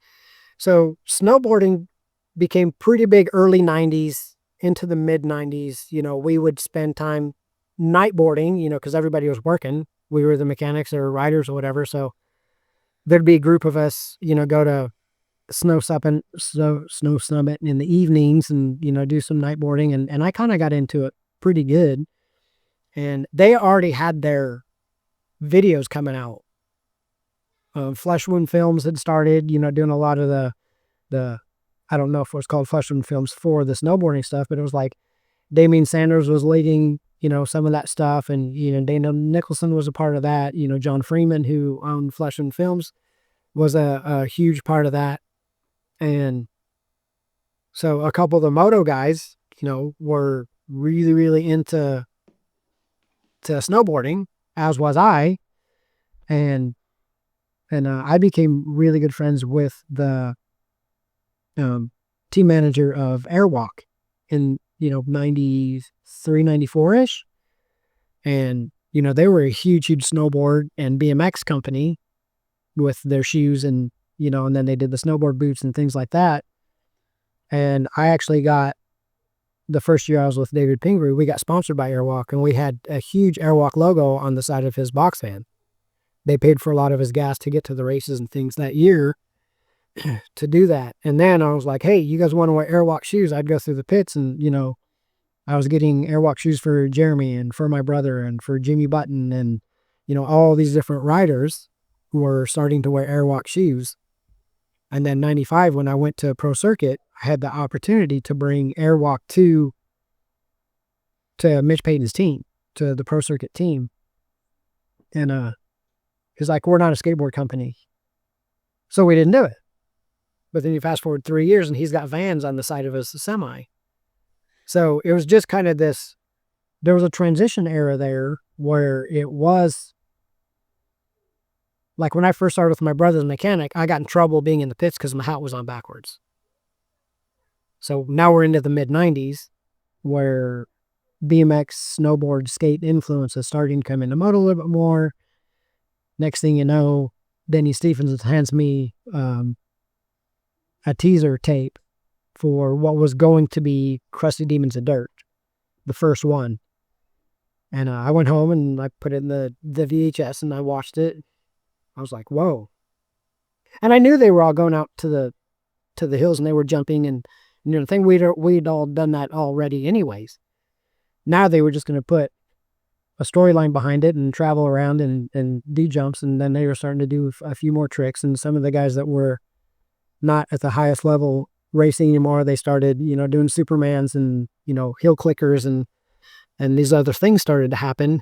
So snowboarding became pretty big early 90s into the mid 90s. We would spend time nightboarding, because everybody was working. We were the mechanics or riders or whatever. So there'd be a group of us, go to snow summit in the evenings and, do some nightboarding. And I kind of got into it pretty good. And they already had their videos coming out. Flesh Wound Films had started, doing a lot of the, I don't know if it was called Flesh Wound Films for the snowboarding stuff, but it was like Damien Sanders was leading, some of that stuff. And, Dana Nicholson was a part of that. John Freeman, who owned Flesh Wound Films, was a huge part of that. And so a couple of the moto guys, were really, really into snowboarding, as was I. And I became really good friends with the team manager of Airwalk in, 93, 94-ish. And, they were a huge, huge snowboard and BMX company with their shoes and, and then they did the snowboard boots and things like that. And I actually got, the first year I was with David Pingree, we got sponsored by Airwalk, and we had a huge Airwalk logo on the side of his box van. They paid for a lot of his gas to get to the races and things that year to do that. And then I was like, "Hey, you guys want to wear Airwalk shoes?" I'd go through the pits and, I was getting Airwalk shoes for Jeremy and for my brother and for Jimmy Button and, all these different riders who were starting to wear Airwalk shoes. And then 95, when I went to Pro Circuit, I had the opportunity to bring Airwalk to Mitch Payton's team, to the Pro Circuit team. And he's like, "We're not a skateboard company." So we didn't do it. But then you fast forward 3 years and he's got Vans on the side of his semi. So it was just kind of there was a transition era there where it was Like when I first started with my brother's mechanic, I got in trouble being in the pits because my hat was on backwards. So now we're into the mid 90s where BMX, snowboard, skate influence is starting to come into moto a little bit more. Next thing you know, Denny Stephens hands me a teaser tape for what was going to be Crusty Demons of Dirt, the first one. And I went home and I put it in the VHS and I watched it. I was like, whoa. And I knew they were all going out to the hills and they were jumping and the thing we'd all done that already anyways. Now they were just going to put a storyline behind it and travel around and do jumps. And then they were starting to do a few more tricks. And some of the guys that were not at the highest level racing anymore, they started, doing Supermans and, hill clickers and these other things started to happen,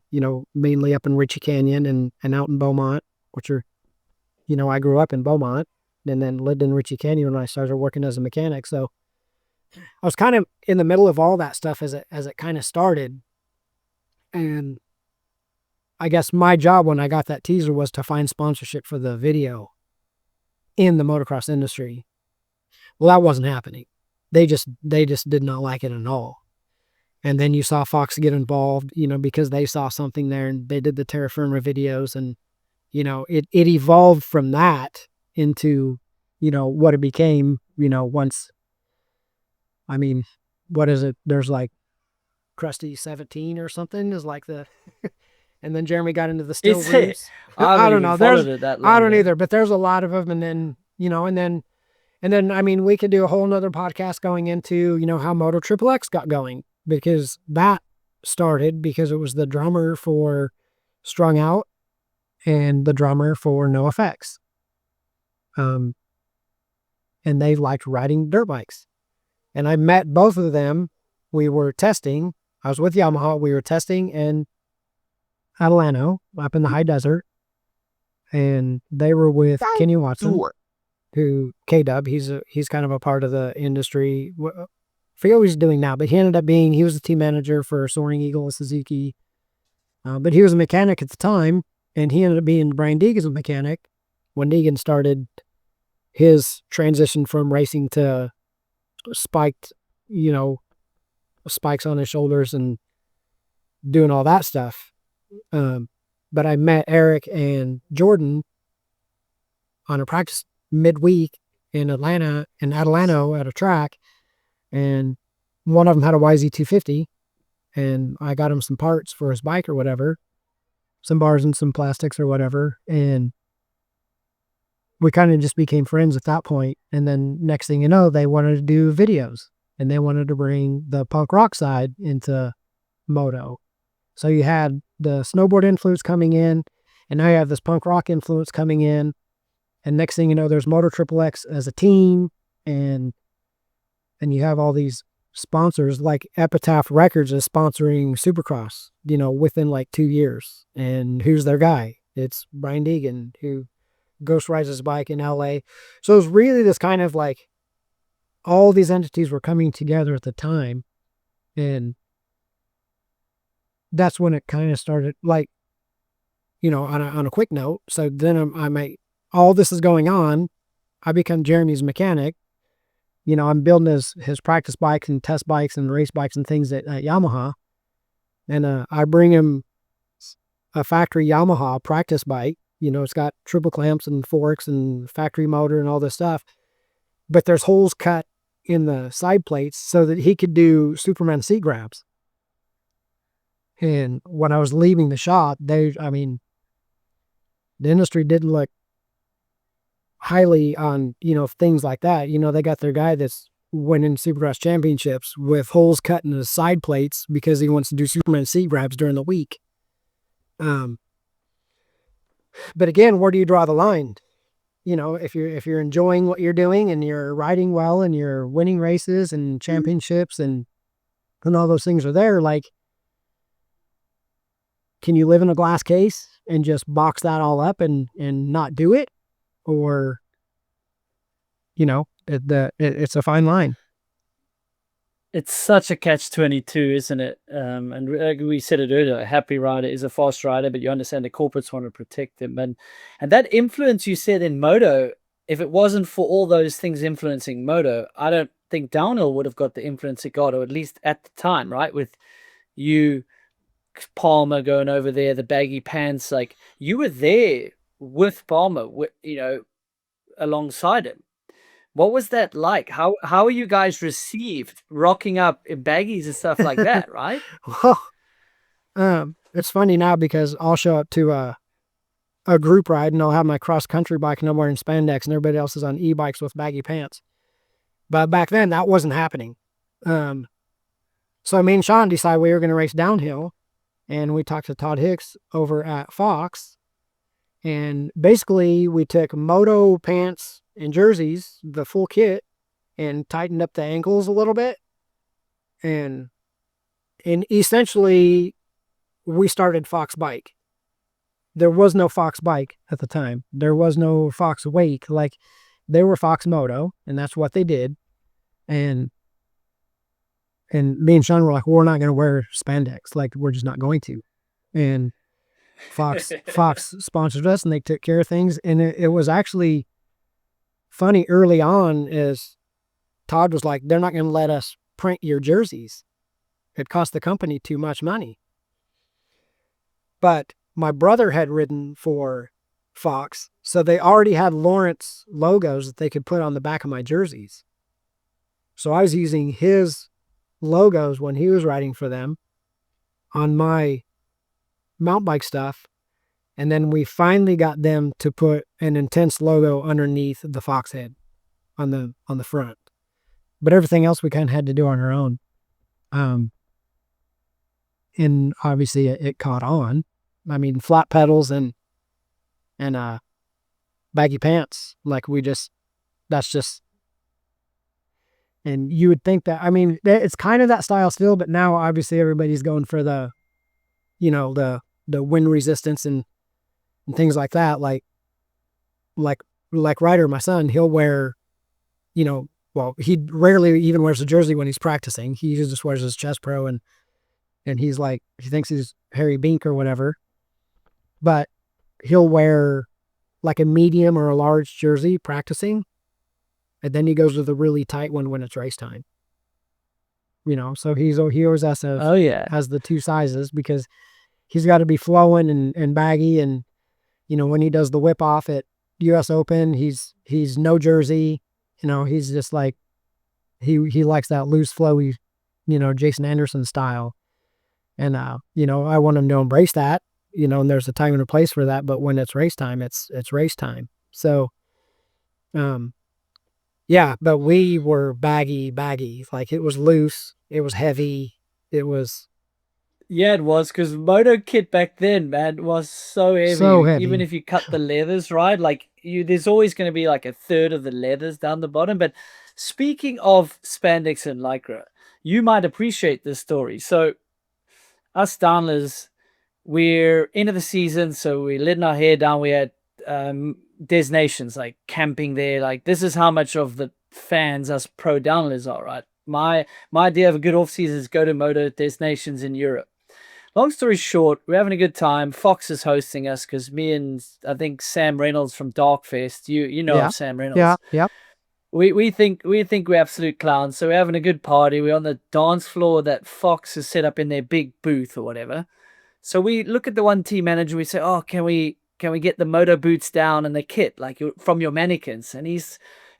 mainly up in Ritchie Canyon and out in Beaumont, which are, I grew up in Beaumont and then lived in Ritchie Canyon when I started working as a mechanic. So I was kind of in the middle of all that stuff as it kind of started. And I guess my job when I got that teaser was to find sponsorship for the video in the motocross industry. Well, that wasn't happening. They just did not like it at all. And then you saw Fox get involved, because they saw something there and they did the Terra Firma videos and, it evolved from that into, what it became, once, what is it? There's like Crusty 17 or something is like the, and then Jeremy got into the still roots. I don't know. I don't either, but there's a lot of them. And then, and then, we could do a whole nother podcast going into, how Moto Triple X got going, because that started because it was the drummer for Strung Out and the drummer for No Effects. And they liked riding dirt bikes. And I met both of them. We were testing. I was with Yamaha. We were testing in Adelano up in the high desert. And they were with Kenny Watson, who K-Dub, he's kind of a part of the industry. I forget what he's doing now, but he was the team manager for Soaring Eagle with Suzuki. But he was a mechanic at the time, and he ended up being Brian Deegan's mechanic when Deegan started his transition from racing to spiked, spikes on his shoulders and doing all that stuff. But I met Eric and Jordan on a practice midweek in Adelano at a track. And one of them had a YZ250 and I got him some parts for his bike or whatever, some bars and some plastics or whatever. And we kind of just became friends at that point. And then next thing you know, they wanted to do videos and they wanted to bring the punk rock side into moto. So you had the snowboard influence coming in and now you have this punk rock influence coming in. And next thing you know, there's Moto Triple X as a team and you have all these sponsors like Epitaph Records is sponsoring Supercross, within like 2 years. And who's their guy? It's Brian Deegan, who ghost rides his bike in LA. So it was really this kind of like all these entities were coming together at the time. And that's when it kind of started like, on a quick note. So then all this is going on. I become Jeremy's mechanic. I'm building his practice bikes and test bikes and race bikes and things at Yamaha. And I bring him a factory Yamaha practice bike. It's got triple clamps and forks and factory motor and all this stuff. But there's holes cut in the side plates so that he could do Superman seat grabs. And when I was leaving the shop, the industry didn't look highly on, things like that. They got their guy that's winning Supercross championships with holes cut in his side plates because he wants to do Superman seat grabs during the week. But again, where do you draw the line? If you're enjoying what you're doing and you're riding well and you're winning races and championships and all those things are there, like, can you live in a glass case and just box that all up and not do it? Or, it's a fine line. It's such a catch-22, isn't it? And we said it earlier, a happy rider is a fast rider, but you understand the corporates want to protect them. And that influence you said in moto, if it wasn't for all those things influencing moto, I don't think downhill would have got the influence it got, or at least at the time, right? With you, Palmer going over there, the baggy pants, like you were there with Palmer, alongside him. What was that like? How are you guys received rocking up in baggies and stuff like that, right? It's funny now because I'll show up to a group ride and I'll have my cross country bike and I'm wearing spandex and everybody else is on e-bikes with baggy pants. But back then that wasn't happening. So me and Sean decided we were going to race downhill, and we talked to Todd Hicks over at Fox, and basically we took moto pants and jerseys, the full kit, and tightened up the ankles a little bit. And essentially we started Fox Bike. There was no Fox Bike at the time. There was no Fox Wake. Like, they were Fox Moto, and that's what they did. And me and Sean were like, we're not going to wear spandex. Like, we're just not going to. And Fox sponsored us, and they took care of things. And it was actually funny early on is Todd was like, they're not going to let us print your jerseys. It cost the company too much money. But my brother had ridden for Fox, so they already had Lawrence logos that they could put on the back of my jerseys. So I was using his logos when he was riding for them on my mountain bike stuff. And then we finally got them to put an Intense logo underneath the Fox head on the front. But everything else we kind of had to do on our own. And obviously it caught on. I mean, flat pedals and baggy pants. Like, that's just, and you would think that, I mean, it's kind of that style still, but now obviously everybody's going for the wind resistance and things like that. Like Ryder, my son, he'll wear, well, he rarely even wears a jersey when he's practicing. He just wears his chest pro and he's like, he thinks he's Harry Bink or whatever, but he'll wear like a medium or a large jersey practicing. And then he goes to the really tight one when it's race time. So he always has to, has the two sizes because he's got to be flowing and baggy. And, when he does the whip off at US Open, he's no jersey, he's just like, he likes that loose, flowy, Jason Anderson style. And, I want him to embrace that, and there's a time and a place for that. But when it's race time, it's race time. So, yeah, but we were baggy. Like, it was loose. It was heavy. It was. Yeah, it was, because moto kit back then, man, was so heavy. So heavy. Even if you cut the leathers, right? Like, there's always going to be like a third of the leathers down the bottom. But speaking of spandex and lycra, you might appreciate this story. So us downlers, we're into the season, so we're letting our hair down. We had destinations, like camping there. Like, this is how much of the fans us pro downlers are, right? My idea of a good off season is go to moto destinations in Europe. Long story short, we're having a good time. Fox is hosting us because me and I think Sam Reynolds from Darkfest, you know of Sam Reynolds. Yeah. We think we're absolute clowns. So we're having a good party. We're on the dance floor that Fox has set up in their big booth or whatever. So we look at the one team manager. We say, "Oh, can we get the moto boots down and the kit, like, from your mannequins?" And he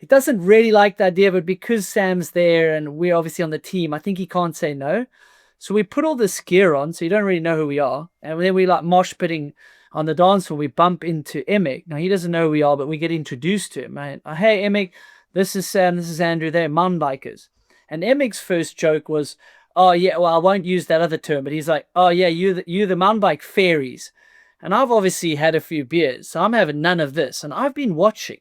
doesn't really like the idea, but because Sam's there and we're obviously on the team, I think he can't say no. So we put all this gear on, so you don't really know who we are. And then we like mosh pitting on the dance floor. We bump into Emick. Now, he doesn't know who we are, but we get introduced to him. Right? Hey, Emick, this is Sam, this is Andrew, they're mountain bikers. And Emick's first joke was, "Oh, yeah, well, I won't use that other term," but he's like, "Oh, yeah, you the mountain bike fairies." And I've obviously had a few beers, so I'm having none of this. And I've been watching.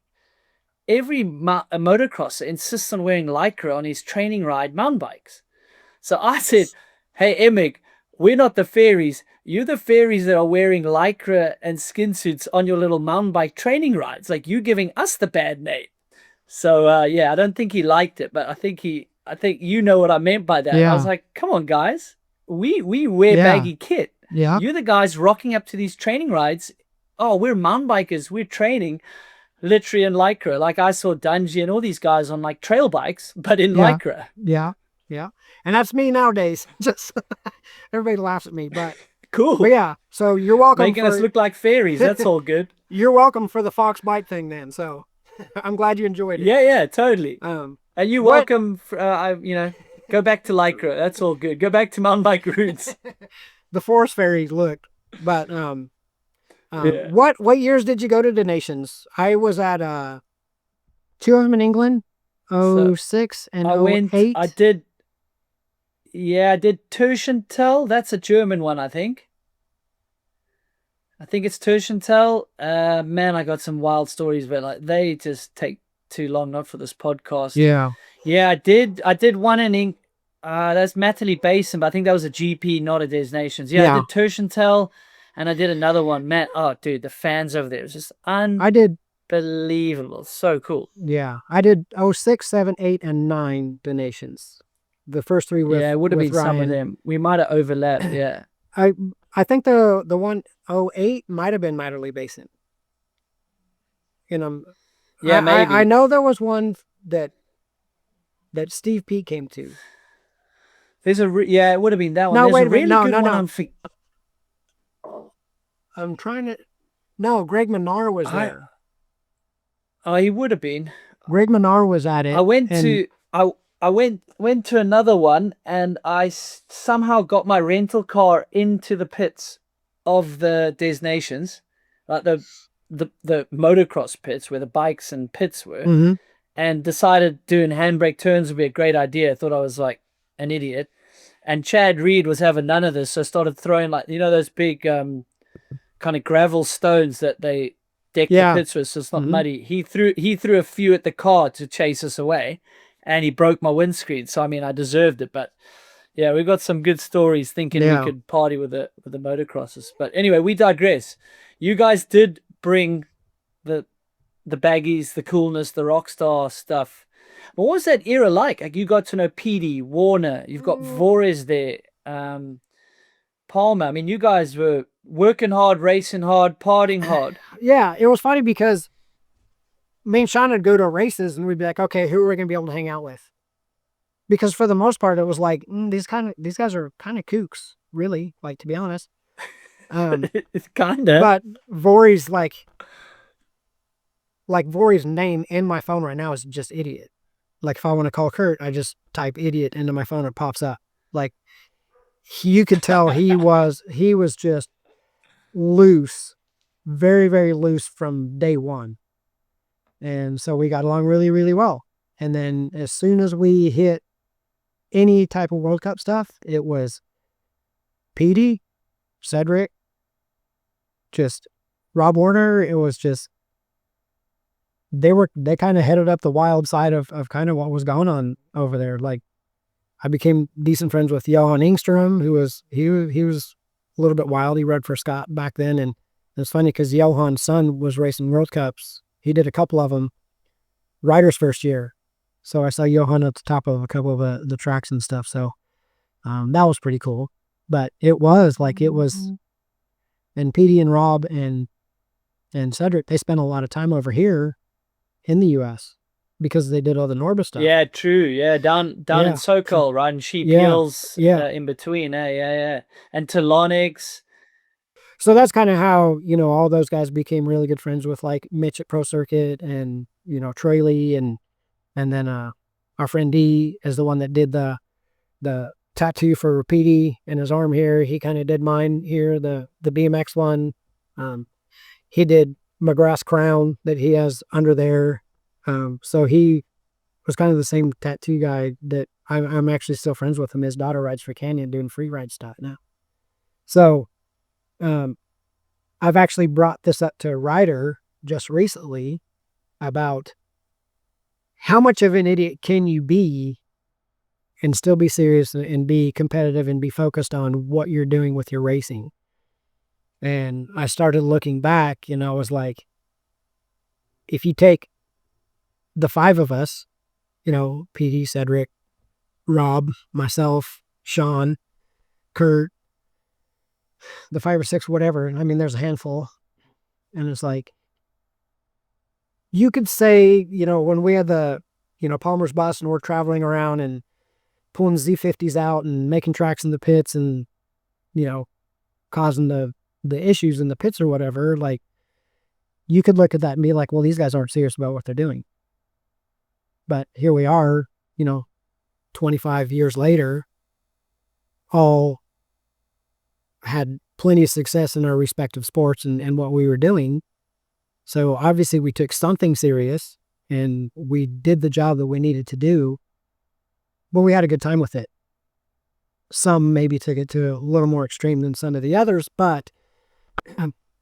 Every motocrosser insists on wearing lycra on his training ride mountain bikes. So I said, "Hey, Emick, we're not the fairies. You're the fairies that are wearing lycra and skin suits on your little mountain bike training rides. Like, you giving us the bad name." So, yeah, I don't think he liked it, but I think he I think you know what I meant by that. I was Yeah. like, come on, guys. We wear Yeah. baggy kit. Yeah. You're the guys rocking up to these training rides. Oh, we're mountain bikers. We're training literally in Lycra. Like I saw Dungy and all these guys on like trail bikes, but in Yeah. Lycra. Yeah. Yeah. And that's me nowadays. Just everybody laughs at me, but Cool. yeah. So you're welcome Making us for look like fairies. That's all good. you're welcome for the fox bite thing then. So I'm glad you enjoyed it. Yeah, yeah, totally. Um, And you what welcome, go back to Lycra. That's all good. Go back to mountain bike roots. the forest fairies looked, but Yeah. what years did you go to the nations? I was at two of them in England, So 06 and I went, 08. I did Turschental. That's a German one, I think. I think it's Turschental. Man, I got some wild stories, but like they just take too long, not for this podcast. Yeah. Yeah, I did one in that's Matterley Basin, but I think that was a GP, not a Des Nations. Yeah, I did Turschental, and I did another one. Man, oh dude, the fans over there, it was just I did unbelievable. So cool. Yeah, I did 06, 7, 8, and 9 donations. The first three with Yeah, it would have with been some of Ryan. them. We might have overlapped, yeah. I think the one 08 might have been Matterley Basin. You know, Yeah, maybe. I know there was one that Steve P came to. There's it would have been that one. No, There's wait a a minute. really No, good no, one no. I'm trying to. No, Greg Menard was there. Oh, he would have been. Greg Menard was at it. I went to another one, and I somehow got my rental car into the pits of the Des Nations, like the motocross pits where the bikes and pits were, Mhm. and decided doing handbrake turns would be a great idea. I thought I was like an idiot, and Chad Reed was having none of this, so I started throwing like those big kind of gravel stones that they deck the pits with, so it's not muddy. He threw a few at the car to chase us away, and he broke my windscreen. So I mean, I deserved it, but yeah, we got some good stories thinking we could party with the motocrossers. But anyway, we digress. You guys did bring the baggies, the coolness, the rockstar stuff. But what was that era like? Like you got to know PD, Warner, you've got Vores there, Palmer. I mean, you guys were working hard, racing hard, partying hard. Yeah, it was funny because me and Sean would go to races and we'd be like, okay, who are we gonna be able to hang out with? Because for the most part, it was like these guys are kind of kooks, really. Like, to be honest, It's kind of. But Vori's Vori's name in my phone right now is just idiot. Like if I want to call Kurt, I just type idiot into my phone and it pops up. Like you could tell he was just loose, very, very loose from day one. And so we got along really, really well. And then as soon as we hit any type of World Cup stuff, it was Petey, Cedric, just Rob Warner. It was just, they kind of headed up the wild side of kind of what was going on over there. Like I became decent friends with Johan Ingstrom, who was, he was a little bit wild. He rode for Scott back then. And it's funny because Johan's son was racing World Cups. He did a couple of them Ryder's first year. So I saw Johan at the top of a couple of the tracks and stuff. So that was pretty cool. But it was, and Petey and Rob and Cedric, they spent a lot of time over here in the U.S. because they did all the Norba stuff. Yeah, true. Yeah, down in SoCal, riding sheep hills in between. Yeah. And Telonics. So that's kind of how, all those guys became really good friends with like Mitch at Pro Circuit and, Troy Lee and then our friend D is the one that did the tattoo for Petey in his arm here. He kind of did mine here, the BMX one. He did McGrath's crown that he has under there. So he was kind of the same tattoo guy that I'm actually still friends with him. His daughter rides for Canyon doing free ride stuff now. So I've actually brought this up to Ryder just recently about how much of an idiot can you be and still be serious and be competitive and be focused on what you're doing with your racing. And I started looking back, I was like, if you take the five of us, PD, Cedric, Rob, myself, Sean, Kurt, the 5 or 6, whatever. I mean, there's a handful. And it's like, you could say, when we had the, Palmer's bus and we're traveling around and pulling Z50s out and making tracks in the pits and, causing the issues in the pits or whatever, like, you could look at that and be like, well, these guys aren't serious about what they're doing. But here we are, 25 years later, all had plenty of success in our respective sports and what we were doing. So obviously we took something serious and we did the job that we needed to do, but we had a good time with it. Some maybe took it to a little more extreme than some of the others, but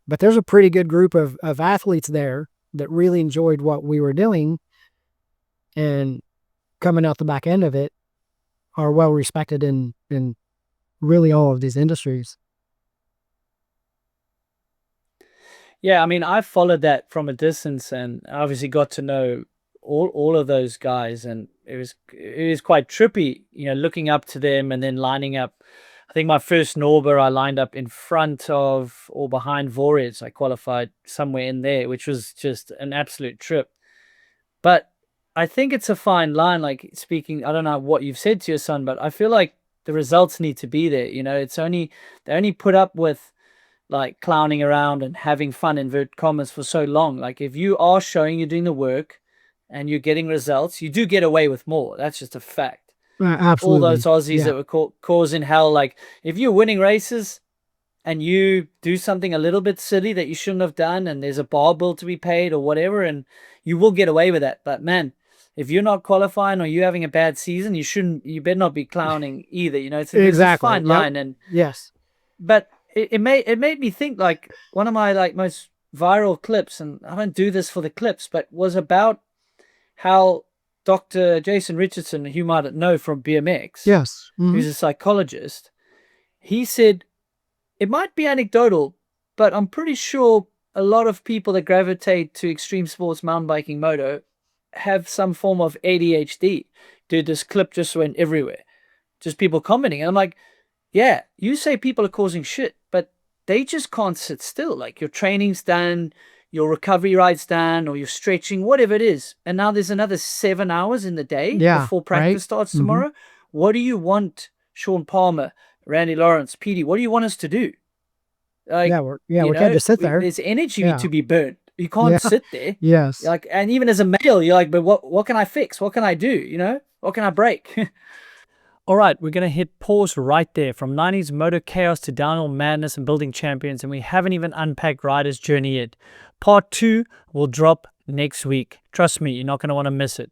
there's a pretty good group of athletes there that really enjoyed what we were doing, and coming out the back end of it are well respected in really all of these industries. Yeah, I mean, I followed that from a distance and obviously got to know all of those guys, and it was quite trippy, looking up to them and then lining up. I think my first Norber, I lined up in front of or behind Vorez. I qualified somewhere in there, which was just an absolute trip. But I think it's a fine line. Like, speaking, I don't know what you've said to your son, but I feel like the results need to be there. They only put up with like clowning around and having fun, invert commas, for so long. Like, if you are showing you're doing the work and you're getting results, you do get away with more. That's just a fact. Absolutely. All those Aussies that were causing hell, like, if you're winning races and you do something a little bit silly that you shouldn't have done, and there's a bar bill to be paid or whatever, and you will get away with that. But man, if you're not qualifying or you're having a bad season, you better not be clowning either. It's a fine line. And yes, but it made me think, like, one of my like most viral clips, and I don't do this for the clips, but was about how Dr. Jason Richardson, who you might know from BMX, yes, who's a psychologist, he said, it might be anecdotal, but I'm pretty sure a lot of people that gravitate to extreme sports, mountain biking, moto, have some form of ADHD. Dude, this clip just went everywhere. Just people commenting. And I'm like, yeah, you say people are causing shit, but they just can't sit still. Like, your training's done, your recovery ride's done, or you're stretching, whatever it is. And now there's another 7 hours in the day before practice starts tomorrow. What do you want, Sean Palmer, Randy Lawrence, Petey? What do you want us to do? Like, we can't just sit there. There's energy to be burnt. You can't sit there. Yes. Like, and even as a male, you're like, but what can I fix? What can I do? What can I break? All right, we're going to hit pause right there. From 90s moto chaos to downhill madness and building champions, and we haven't even unpacked Ryder's journey yet. Part 2 will drop next week. Trust me, you're not going to want to miss it.